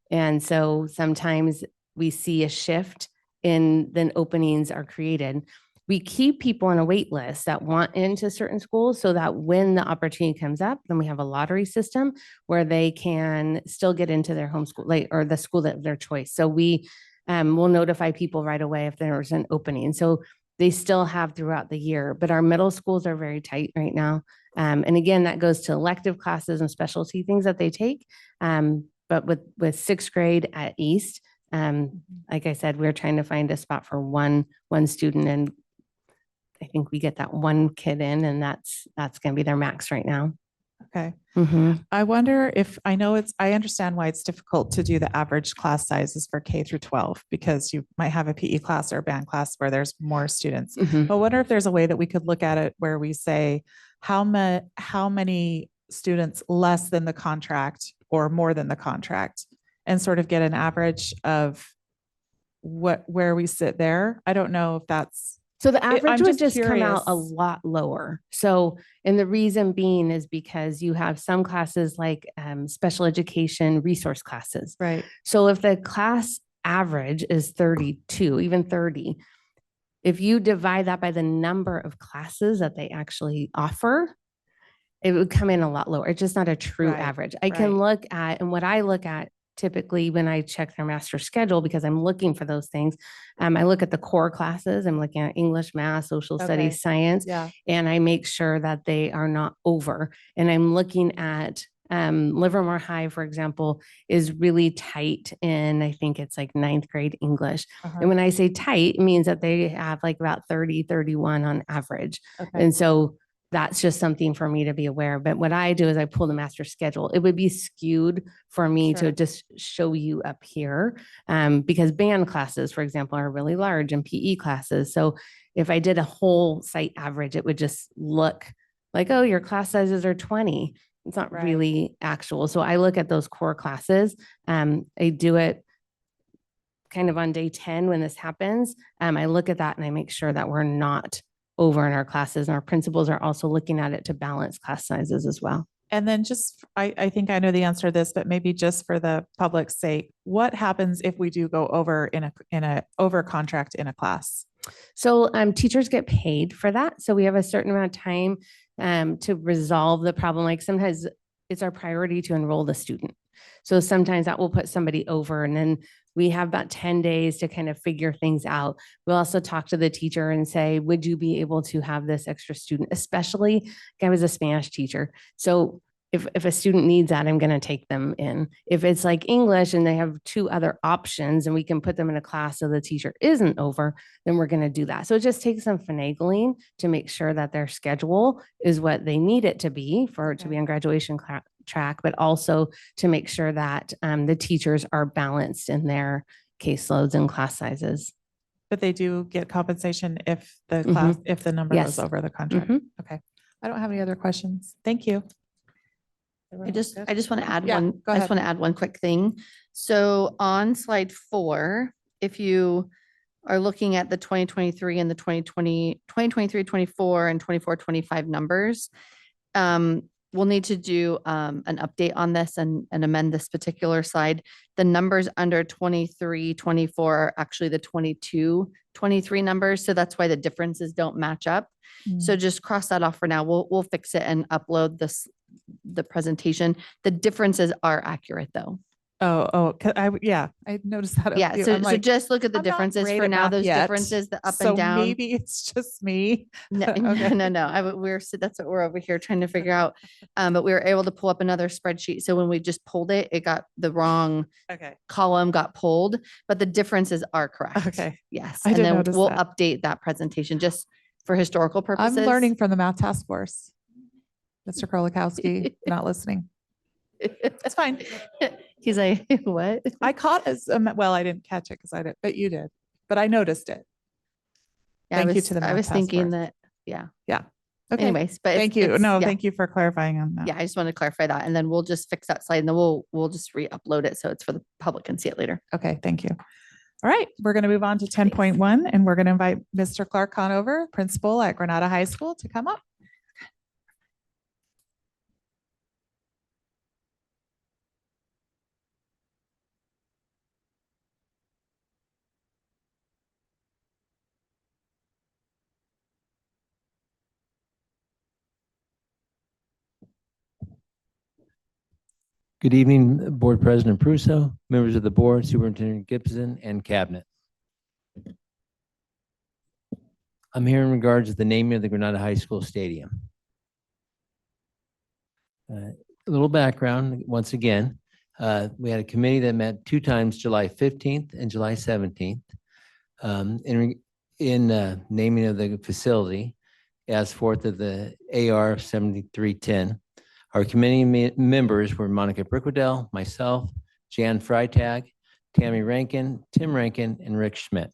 And so sometimes we see a shift in then openings are created. We keep people on a wait list that want into certain schools so that when the opportunity comes up, then we have a lottery system where they can still get into their homeschool or the school of their choice. So we will notify people right away if there's an opening. So they still have throughout the year, but our middle schools are very tight right now. And again, that goes to elective classes and specialty things that they take. But with sixth grade at East, like I said, we're trying to find a spot for one student, and I think we get that one kid in, and that's going to be their max right now. Okay. Mm-hmm. I wonder if I understand why it's difficult to do the average class sizes for K through 12, because you might have a PE class or a band class where there's more students. Mm-hmm. But I wonder if there's a way that we could look at it where we say how many students less than the contract or more than the contract, and sort of get an average of where we sit there. I don't know if that's. So the average I'm would just curious. come out a lot lower. So, and the reason being is because you have some classes like special education resource classes. Right. So if the class average is 32, even 30, if you divide that by the number of classes that they actually offer, it would come in a lot lower. It's just not a true Right, average. I can look at, and what I look at typically when I check their master schedule, because I'm looking for those things, I look at the core classes. I'm looking at English, math, social studies, science, and I make sure that they are not over. And I'm looking at Livermore High, for example, is really tight in, I think it's like 9th grade English. And when I say tight, it means that they have like about 30, 31 on average. Okay. And so that's just something for me to be aware of. But what I do is I pull the master schedule. It would be skewed for me to just show you up here because band classes, for example, are really large, and PE classes. So if I did a whole site average, it would just look like, oh, your class sizes are 20. It's not really actual. So I look at those core classes. I do it kind of on day 10 when this happens. I look at that and I make sure that we're not over in our classes, and our principals are also looking at it to balance class sizes as well. And then just, I think I know the answer to this, but maybe just for the public's sake, what happens if we do go over in a over contract in a class? So teachers get paid for that. So we have a certain amount of time to resolve the problem. Like sometimes it's our priority to enroll the student. So sometimes that will put somebody over, and then we have about 10 days to kind of figure things out. We'll also talk to the teacher and say, would you be able to have this extra student? Especially, I was a Spanish teacher. So if a student needs that, I'm going to take them in. If it's like English and they have 2 other options and we can put them in a class so the teacher isn't over, then we're going to do that. So it just takes some finagling to make sure that their schedule is what they need it to be for it to be on graduation track, but also to make sure that the teachers are balanced in their caseloads and class sizes. But they do get compensation if the class, if the number goes over the contract. Okay. I don't have any other questions. Thank you. Everyone good? I just want to add Yeah, one, go I just ahead. want to add one quick thing. So on slide 4, if you are looking at the 2023 and the 2023, 24 and 24, 25 numbers, we'll need to do an update on this and amend this particular slide. The numbers under 23, 24 are actually the 22, 23 numbers. So that's why the differences don't match up. So just cross that off for now. We'll fix it and upload the presentation. The differences are accurate though. Yeah, I noticed that. Yeah, too. so I'm like, just look at the I'm not differences great for at now, math those yet, differences, the up so and down. maybe it's just me. No, Okay. no. That's what we're over here trying to figure out. But we were able to pull up another spreadsheet. So when we just pulled it, it got the wrong Okay. column got pulled, but the differences are correct. Okay. Yes. I And did then notice we'll that. update that presentation just for historical I'm purposes. learning from the math task force. Mr. Krolikowski, not listening. It's fine. He's like, what? I caught as, well, I didn't catch it because I didn't, but you did, but I noticed it. Yeah, Thank you to the I math was task thinking force. that, yeah. Yeah. Okay. Anyways, but Thank you. it's- No, yeah. thank you for clarifying on that. Yeah, I just want to clarify that. And then we'll just fix that slide and then we'll just re-upload it. So it's for the public can see it later. Okay, thank you. All right, we're going to move on to 10.1 and we're going to invite Mr. Clark Conover, principal at Granada High School, to come up. Good evening, Board President Prusso, members of the board, Superintendent Gibson, and cabinet. I'm here in regards to the naming of the Granada High School Stadium. A little background, once again, we had a committee that met 2 times, July 15th and July 17th. In naming of the facility as forth of the AR 7310. Our committee members were Monica Brickwadell, myself, Jan Freitag, Tammy Rankin, Tim Rankin, and Rick Schmidt.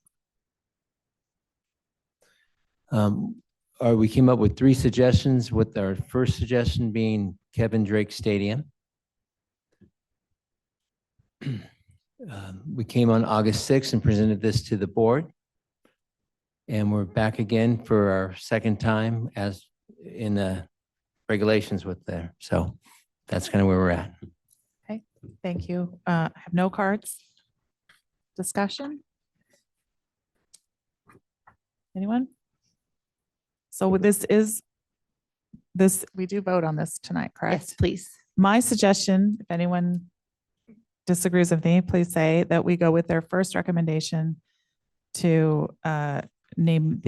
We came up with 3 suggestions, with our first suggestion being Kevin Drake Stadium. We came on August 6th and presented this to the board. And we're back again for our second time as in the regulations with there. So that's kind of where we're at. Okay, thank you. I have no cards. Discussion? Anyone? So we do vote on this tonight, correct? Yes, please. My suggestion, if anyone disagrees with me, please say that we go with their first recommendation to name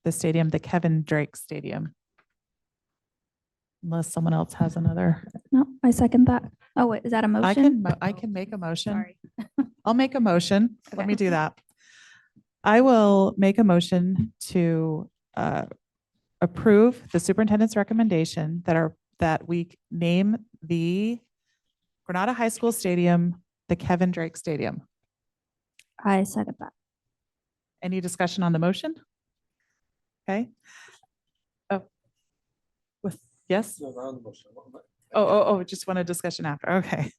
the stadium the Kevin Drake Stadium. Unless someone else has another. No, I second that. Oh, wait, is that a motion? I can make a motion. Sorry. I'll make a motion. Let Okay. me do that. I will make a motion to approve the superintendent's recommendation that we name the Granada High School Stadium the Kevin Drake Stadium. I second that. Any discussion on the motion? Okay. Oh. Yes? Just want a discussion after. Okay.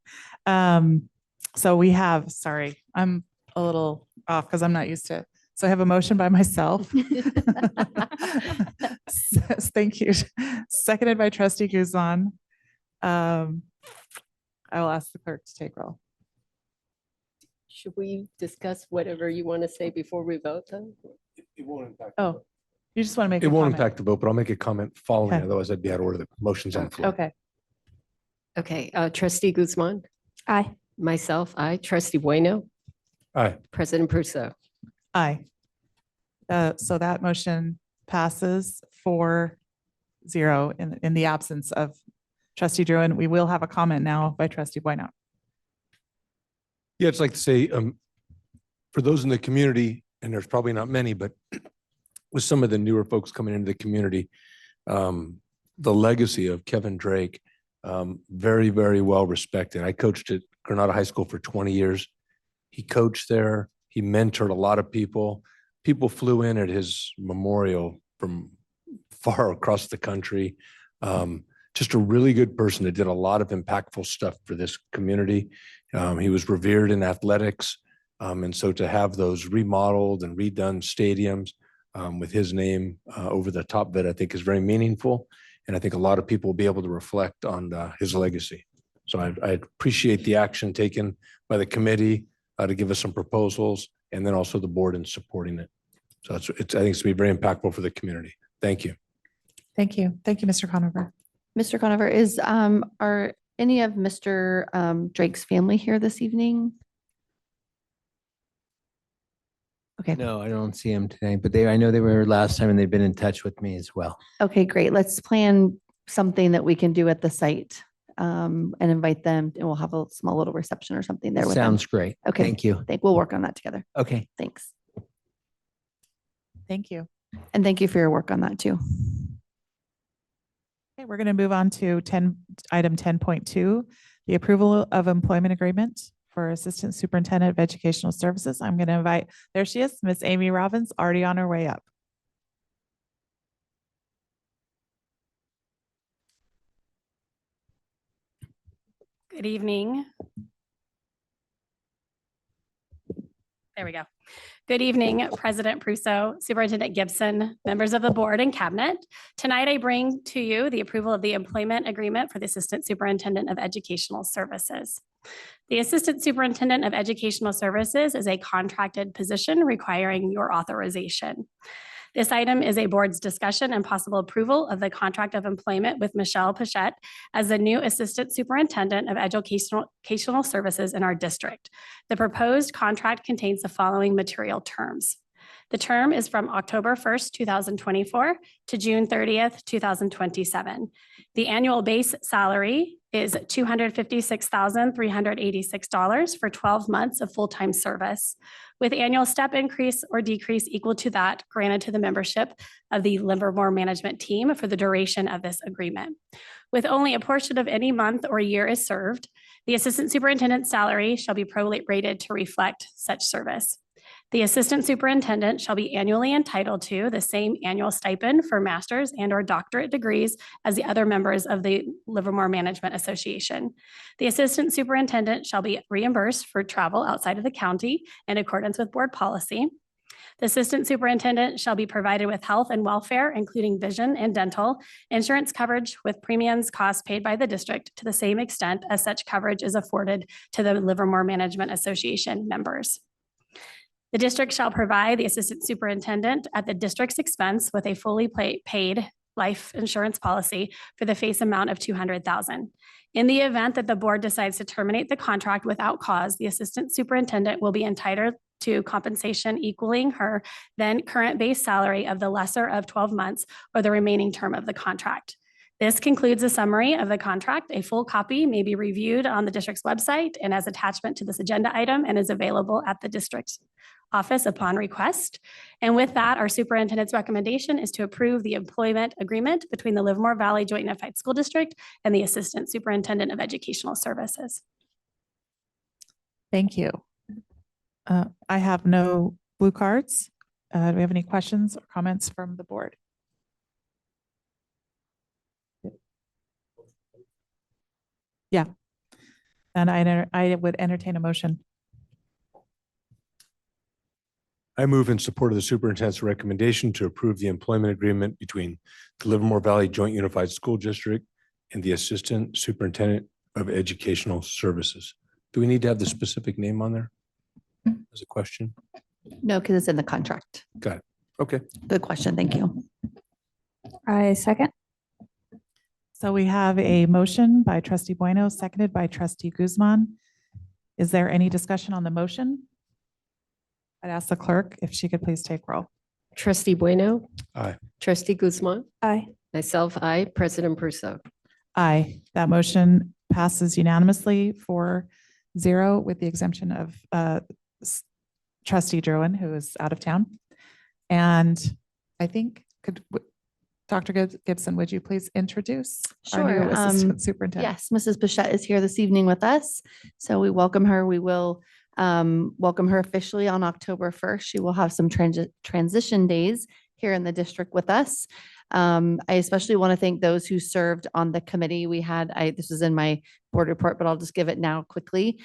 So we have, sorry, I'm a little off because I'm not used to it. So I have a motion by myself. Thank you. Seconded by trustee Guzman. I will ask the clerk to take roll. Should we discuss whatever you want to say before we vote then? It won't impact. Oh, you just want to make It a won't comment? impact the vote, but I'll make a comment following, Okay. otherwise I'd be out of order. The motion's on the floor. Okay. Okay, trustee Guzman, Aye. myself, I, trustee Bueno, Aye. President Prusso. Aye. So that motion passes 4-0 in the absence of trustee Drew, and we will have a comment now by trustee Bueno. Yeah, it's like to say, for those in the community, and there's probably not many, but with some of the newer folks coming into the community, the legacy of Kevin Drake, very, very well respected. I coached at Granada High School for 20 years. He coached there. He mentored a lot of people. People flew in at his memorial from far across the country. just a really good person that did a lot of impactful stuff for this community. He was revered in athletics. And so to have those remodeled and redone stadiums with his name over the top of it, I think is very meaningful. And I think a lot of people will be able to reflect on his legacy. So I appreciate the action taken by the committee to give us some proposals, and then also the board in supporting it. So I think it's going to be very impactful for the community. Thank you. Thank you. Thank you, Mr. Conover. Mr. Conover, are any of Mr. Drake's family here this evening? Okay. No, I don't see him today, but I know they were here last time and they've been in touch with me as well. Okay, great. Let's plan something that we can do at the site and invite them, and we'll have a small little reception or something there with them. Sounds great. Okay. Thank you. We'll work on that together. Okay. Thanks. Thank you. And thank you for your work on that too. Okay, we're going to move on to item 10.2, the approval of employment agreement for Assistant Superintendent of Educational Services. I'm going to invite, there she is, Miss Amy Robbins, already on her way up. Good evening. There we go. Good evening, President Prusso, Superintendent Gibson, members of the board and cabinet. Tonight, I bring to you the approval of the employment agreement for the Assistant Superintendent of Educational Services. The Assistant Superintendent of Educational Services is a contracted position requiring your authorization. This item is a board's discussion and possible approval of the contract of employment with Michelle Pichette as the new Assistant Superintendent of Educational Services in our district. The proposed contract contains the following material terms. The term is from October 1st, 2024 to June 30th, 2027. The annual base salary is $256,386 for 12 months of full-time service, with annual step increase or decrease equal to that granted to the membership of the Livermore management team for the duration of this agreement. With only a portion of any month or year is served, the assistant superintendent's salary shall be prorated to reflect such service. The assistant superintendent shall be annually entitled to the same annual stipend for master's and/or doctorate degrees as the other members of the Livermore Management Association. The assistant superintendent shall be reimbursed for travel outside of the county in accordance with board policy. The assistant superintendent shall be provided with health and welfare, including vision and dental insurance coverage with premiums costs paid by the district to the same extent as such coverage is afforded to the Livermore Management Association members. The district shall provide the assistant superintendent at the district's expense with a fully paid life insurance policy for the face amount of $200,000. In the event that the board decides to terminate the contract without cause, the assistant superintendent will be entitled to compensation equaling her then current base salary of the lesser of 12 months or the remaining term of the contract. This concludes a summary of the contract. A full copy may be reviewed on the district's website and as attachment to this agenda item and is available at the district's office upon request. And with that, our superintendent's recommendation is to approve the employment agreement between the Livermore Valley Joint Unified School District and the Assistant Superintendent of Educational Services. Thank you. I have no blue cards. Do we have any questions or comments from the board? Yeah. And I would entertain a motion. I move in support of the superintendent's recommendation to approve the employment agreement between the Livermore Valley Joint Unified School District and the Assistant Superintendent of Educational Services. Do we need to have the specific name on there as a question? No, because it's in the contract. Got it. Okay. Good question. Thank you. I second. So we have a motion by trustee Bueno, seconded by trustee Guzman. Is there any discussion on the motion? I'd ask the clerk if she could please take roll. Trustee Bueno. Aye. Trustee Guzman. Aye. Myself, aye. President Prusso. Aye. That motion passes unanimously 4-0 with the exemption of trustee Druin, who is out of town. And I think Dr. Gibson, would you please introduce our new assistant superintendent? Yes, Mrs. Bichette is here this evening with us. So we welcome her. We will welcome her officially on October 1st. She will have some transition days here in the district with us. I especially want to thank those who served on the committee. We had, this was in my board report, but I'll just give it now quickly.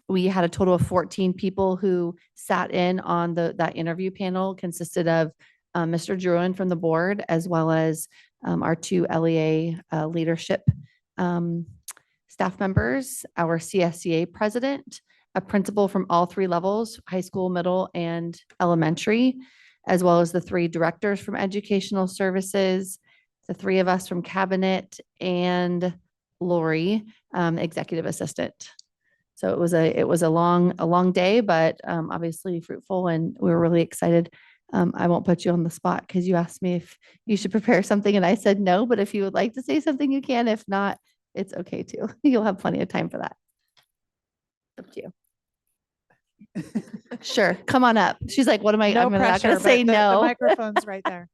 We had a total of 14 people who sat in on that interview panel, consisted of Mr. Druin from the board, as well as our two LEA leadership staff members, our CSCA president, a principal from all three levels, high school, middle, and elementary, as well as the three directors from educational services, the three of us from cabinet, and Lori, executive assistant. So it was a long day, but obviously fruitful, and we were really excited. I won't put you on the spot because you asked me if you should prepare something and I said no, but if you would like to say something, you can. If not, it's okay too. You'll have plenty of time for that. Up to you. Sure, come on up. She's like, what am I? No I'm not pressure, gonna say but the no. microphone's right there.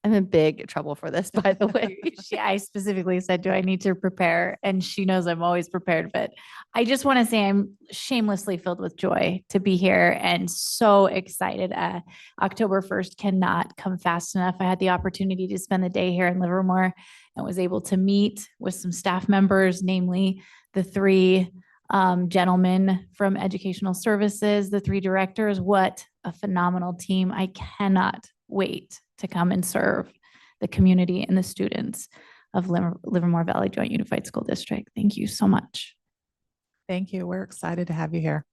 I'm in big trouble for this, by the way. I specifically said, do I need to prepare? And she knows I'm always prepared, but I just want to say I'm shamelessly filled with joy to be here and so excited. October 1st cannot come fast enough. I had the opportunity to spend the day here in Livermore and was able to meet with some staff members, namely the three gentlemen from educational services, the three directors. What a phenomenal team. I cannot wait to come and serve the community and the students of Livermore Valley Joint Unified School District. Thank you so much. Thank you. We're excited to have you here.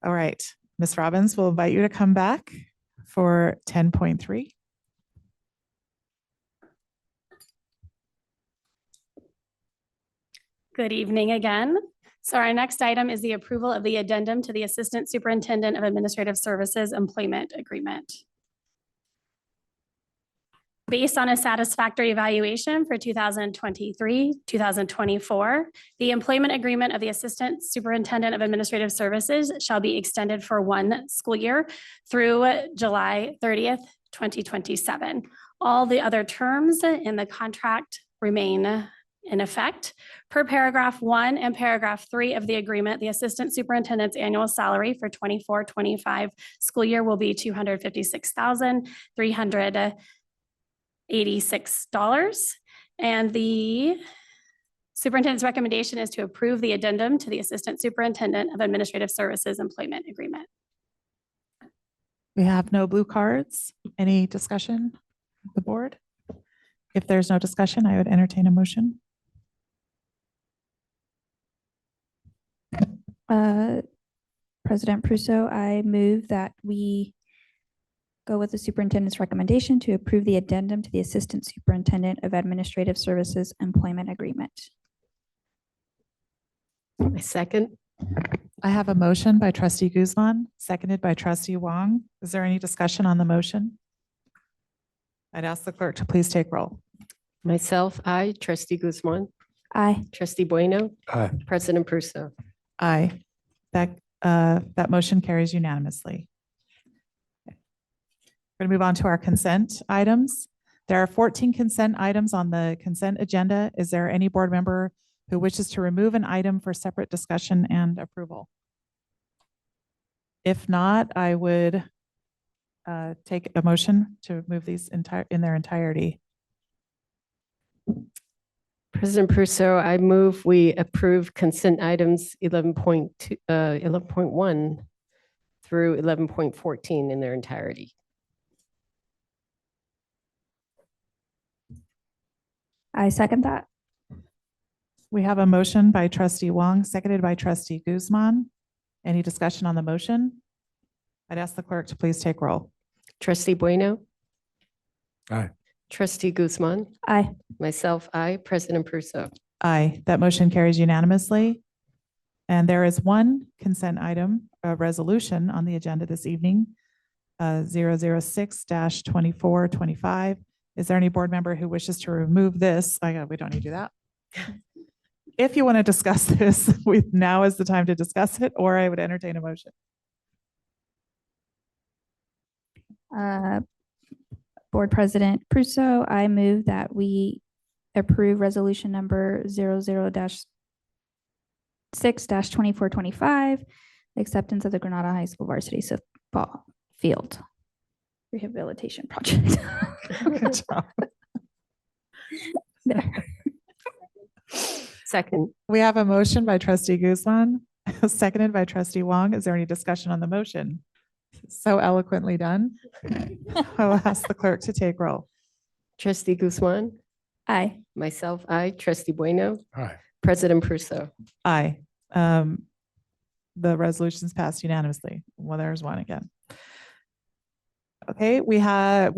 All right, Ms. Robbins, we'll invite you to come back for 10.3. Good evening again. So our next item is the approval of the addendum to the Assistant Superintendent of Administrative Services Employment Agreement. Based on a satisfactory evaluation for 2023-2024, the employment agreement of the Assistant Superintendent of Administrative Services shall be extended for 1 school year through July 30th, 2027. All the other terms in the contract remain in effect. Per paragraph 1 and paragraph 3 of the agreement, the assistant superintendent's annual salary for 24-25 school year will be $256,386. And the superintendent's recommendation is to approve the addendum to the Assistant Superintendent of Administrative Services Employment Agreement. We have no blue cards. Any discussion with the board? If there's no discussion, I would entertain a motion. President Prusso, I move that we go with the superintendent's recommendation to approve the addendum to the Assistant Superintendent of Administrative Services Employment Agreement. I second. I have a motion by trustee Guzman, seconded by trustee Wong. Is there any discussion on the motion? I'd ask the clerk to please take roll. Myself, I, trustee Guzman. Aye. Trustee Bueno. Aye. President Prusso. Aye. That motion carries unanimously. We're going to move on to our consent items. There are 14 consent items on the consent agenda. Is there any board member who wishes to remove an item for separate discussion and approval? If not, I would take a motion to move these in their entirety. President Prusso, I move we approve consent items 11.2, 11.1 through 11.14 in their entirety. I second that. We have a motion by trustee Wong, seconded by trustee Guzman. Any discussion on the motion? I'd ask the clerk to please take roll. Trustee Bueno. Aye. Trustee Guzman. Aye. Myself, I, President Prusso. Aye. That motion carries unanimously. And there is one consent item, a resolution on the agenda this evening, 006-2425. Is there any board member who wishes to remove this? We don't need to do that. If you want to discuss this, now is the time to discuss it, or I would entertain a motion. Board President Prusso, I move that we approve resolution number 00- 6-2425, acceptance of the Granada High School varsity softball field rehabilitation project. Good job. There. Second. We have a motion by trustee Guzman, seconded by trustee Wong. Is there any discussion on the motion? So eloquently done. I'll ask the clerk to take roll. Trustee Guzman, Aye. myself, I, trustee Bueno, Aye. President Prusso. Aye. The resolution's passed unanimously. Well, there's one again. Okay, we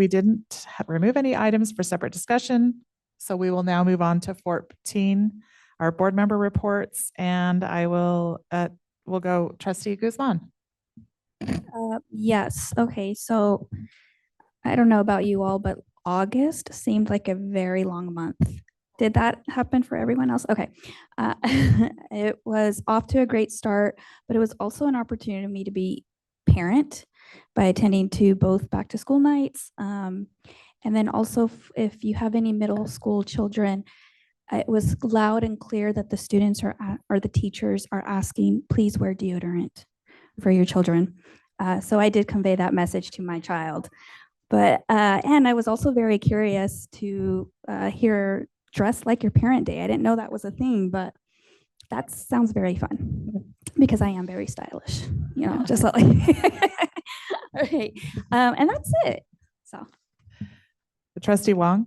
didn't remove any items for separate discussion. So we will now move on to 14, our board member reports, and we'll go trustee Guzman. Yes. Okay. So I don't know about you all, but August seemed like a very long month. Did that happen for everyone else? Okay. It was off to a great start, but it was also an opportunity for me to be parent by attending to both back to school nights. And then also if you have any middle school children, it was loud and clear that the students or the teachers are asking, please wear deodorant for your children. So I did convey that message to my child. But, and I was also very curious to hear dress like your parent day. I didn't know that was a thing, but that sounds very fun because I am very stylish, just like, all right. And that's it. So. Trustee Wong.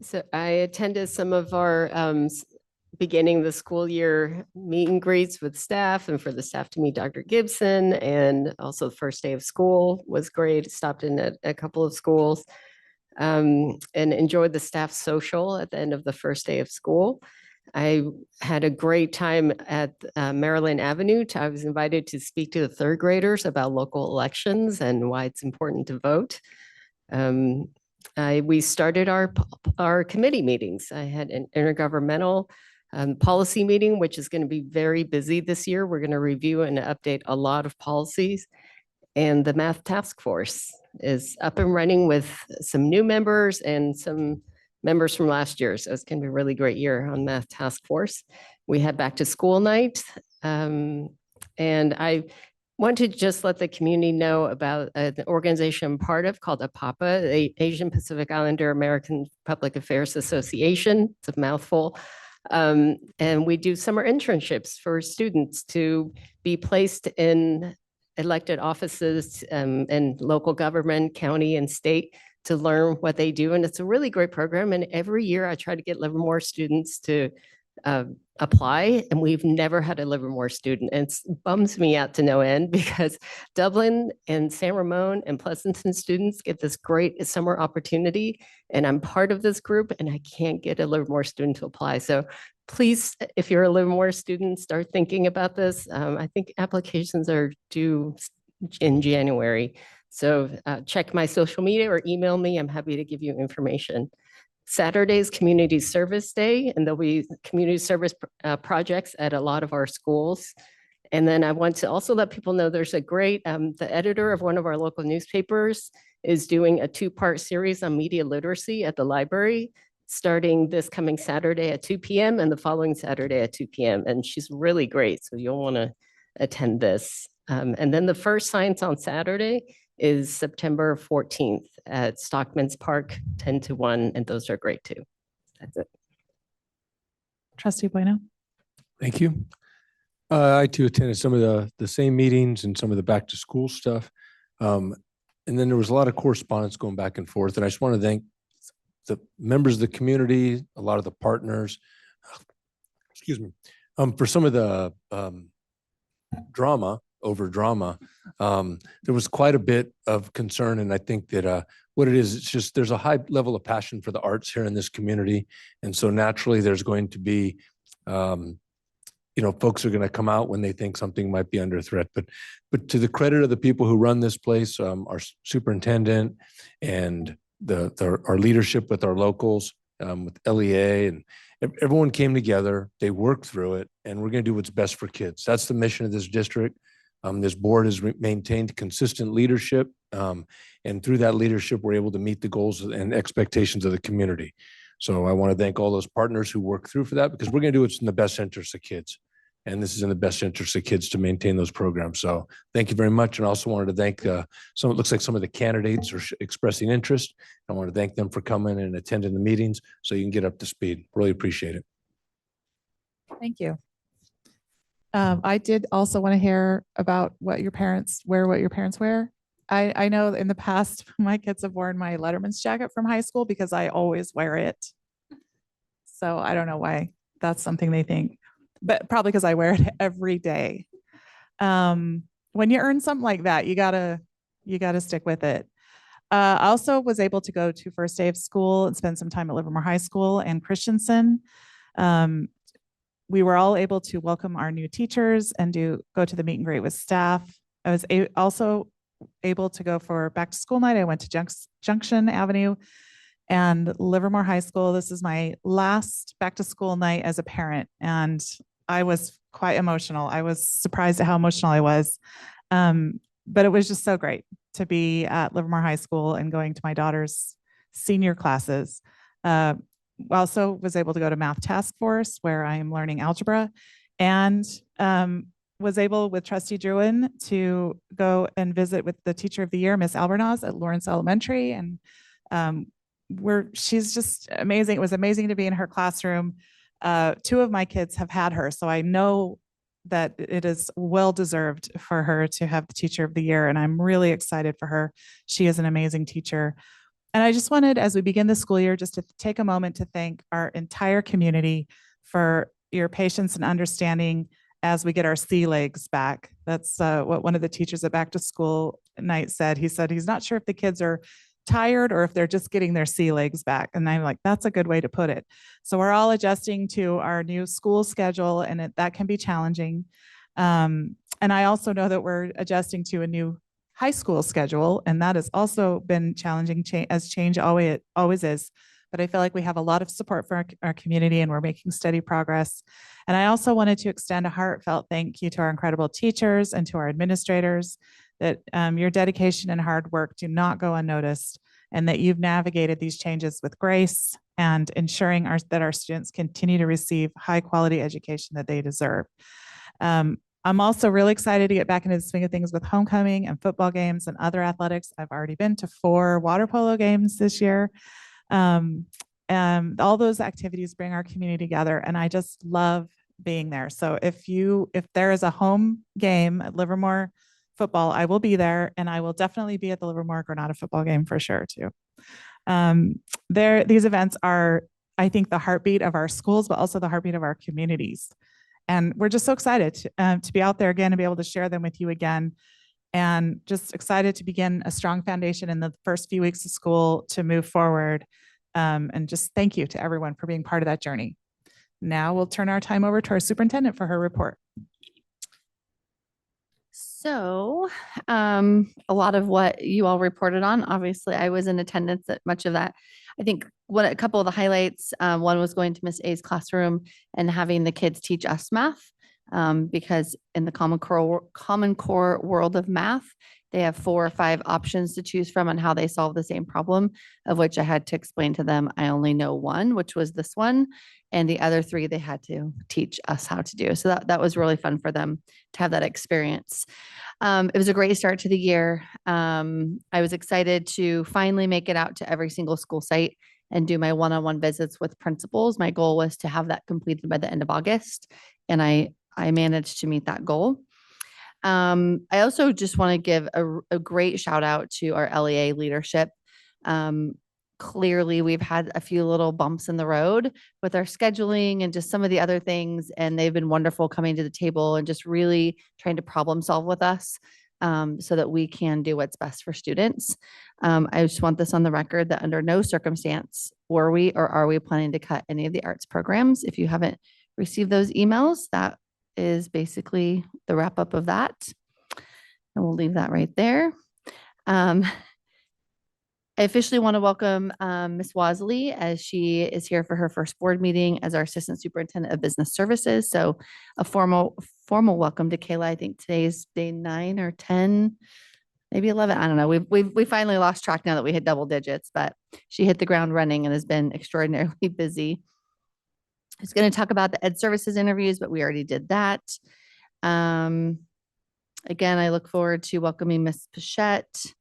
So I attended some of our beginning the school year meet and greets with staff, and for the staff to meet Dr. Gibson, and also the first day of school was great. Stopped in at a couple of schools and enjoyed the staff social at the end of the first day of school. I had a great time at Maryland Avenue. I was invited to speak to the third graders about local elections and why it's important to vote. We started our committee meetings. I had an intergovernmental policy meeting, which is going to be very busy this year. We're going to review and update a lot of policies. And the math task force is up and running with some new members and some members from last year. So it's going to be a really great year on math task force. We had back to school night. And I want to just let the community know about an organization I'm part of called APAPA, the Asian Pacific Islander American Public Affairs Association. It's a mouthful. And we do summer internships for students to be placed in elected offices in local government, county and state to learn what they do. And it's a really great program. And every year I try to get Livermore students to apply, and we've never had a Livermore student. And it bums me out to no end because Dublin and San Ramon and Pleasanton students get this great summer opportunity. And I'm part of this group and I can't get a Livermore student to apply. So please, if you're a Livermore student, start thinking about this. I think applications are due in January. So check my social media or email me. I'm happy to give you information. Saturday is Community Service Day, and there'll be community service projects at a lot of our schools. And then I want to also let people know there's a great, the editor of one of our local newspapers is doing a 2-part series on media literacy at the library, starting this coming Saturday at 2 p.m. and the following Saturday at 2 p.m. And she's really great, so you'll want to attend this. And then the first science on Saturday is September 14th at Stockman's Park, 10 to 1, and those are great too. That's it. Trustee Bueno. Thank you. I too attended some of the same meetings and some of the back to school stuff. And then there was a lot of correspondence going back and forth. And I just want to thank the members of the community, a lot of the partners, excuse me, for some of the drama. There was quite a bit of concern. And I think that what it is, it's just there's a high level of passion for the arts here in this community. And so naturally there's going to be, folks are going to come out when they think something might be under threat. But to the credit of the people who run this place, our superintendent and our leadership with our locals, with LEA, and everyone came together, they worked through it, and we're going to do what's best for kids. That's the mission of this district. This board has maintained consistent leadership, and through that leadership, we're able to meet the goals and expectations of the community. So I want to thank all those partners who work through for that, because we're going to do what's in the best interest of kids. And this is in the best interest of kids to maintain those programs. So thank you very much. And I also wanted to thank it looks like some of the candidates are expressing interest. I want to thank them for coming and attending the meetings so you can get up to speed. Really appreciate it. Thank you. I did also want to hear about what your parents wear. I know in the past, my kids have worn my Letterman's jacket from high school because I always wear it. So I don't know why that's something they think, but probably because I wear it every day. When you earn something like that, you gotta stick with it. I also was able to go to first day of school and spend some time at Livermore High School and Christensen. We were all able to welcome our new teachers and go to the meet and greet with staff. I was also able to go for back to school night. I went to Junction Avenue and Livermore High School. This is my last back to school night as a parent, and I was quite emotional. I was surprised at how emotional I was. But it was just so great to be at Livermore High School and going to my daughter's senior classes. Also was able to go to Math Task Force, where I am learning algebra, and was able with Trustee Druin to go and visit with the Teacher of the Year, Miss Albornoz at Lawrence Elementary. And she's just amazing. It was amazing to be in her classroom. Two of my kids have had her, so I know that it is well deserved for her to have the Teacher of the Year, and I'm really excited for her. She is an amazing teacher. And I just wanted, as we begin the school year, just to take a moment to thank our entire community for your patience and understanding as we get our sea legs back. That's what one of the teachers at back to school night said. He said he's not sure if the kids are tired or if they're just getting their sea legs back. And I'm like, that's a good way to put it. So we're all adjusting to our new school schedule, and that can be challenging. And I also know that we're adjusting to a new high school schedule, and that has also been challenging, as change always is. But I feel like we have a lot of support for our community, and we're making steady progress. And I also wanted to extend a heartfelt thank you to our incredible teachers and to our administrators, that your dedication and hard work do not go unnoticed, and that you've navigated these changes with grace and ensuring that our students continue to receive high quality education that they deserve. I'm also really excited to get back into the swing of things with homecoming and football games and other athletics. I've already been to 4 water polo games this year. And all those activities bring our community together, and I just love being there. So if there is a home game at Livermore football, I will be there, and I will definitely be at the Livermore Granada football game for sure too. These events are, I think, the heartbeat of our schools, but also the heartbeat of our communities. And we're just so excited to be out there again and be able to share them with you again. And just excited to begin a strong foundation in the first few weeks of school to move forward. And just thank you to everyone for being part of that journey. Now we'll turn our time over to our superintendent for her report. So a lot of what you all reported on, obviously I was in attendance at much of that. I think a couple of the highlights, one was going to Miss A's classroom and having the kids teach us math, because in the Common Core world of math, they have 4 or 5 options to choose from on how they solve the same problem, of which I had to explain to them, I only know one, which was this one. And the other 3, they had to teach us how to do. So that was really fun for them to have that experience. It was a great start to the year. I was excited to finally make it out to every single school site and do my one-on-one visits with principals. My goal was to have that completed by the end of August, and I managed to meet that goal. I also just want to give a great shout out to our LEA leadership. Clearly, we've had a few little bumps in the road with our scheduling and just some of the other things, and they've been wonderful coming to the table and just really trying to problem solve with us, so that we can do what's best for students. I just want this on the record that under no circumstance were we or are we planning to cut any of the arts programs. If you haven't received those emails, that is basically the wrap up of that. And we'll leave that right there. I officially want to welcome Ms. Wasley, as she is here for her first board meeting as our Assistant Superintendent of Business Services. So a formal welcome to Kayla. I think today's day 9 or 10 maybe 11. I don't know. We finally lost track now that we hit double digits, but she hit the ground running and has been extraordinarily busy. I was going to talk about the Ed Services interviews, but we already did that. Again, I look forward to welcoming Miss Pichette.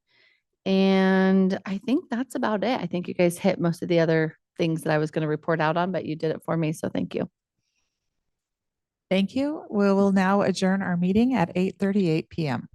And I think that's about it. I think you guys hit most of the other things that I was going to report out on, but you did it for me. So thank you. Thank you. We will now adjourn our meeting at 8:38 p.m.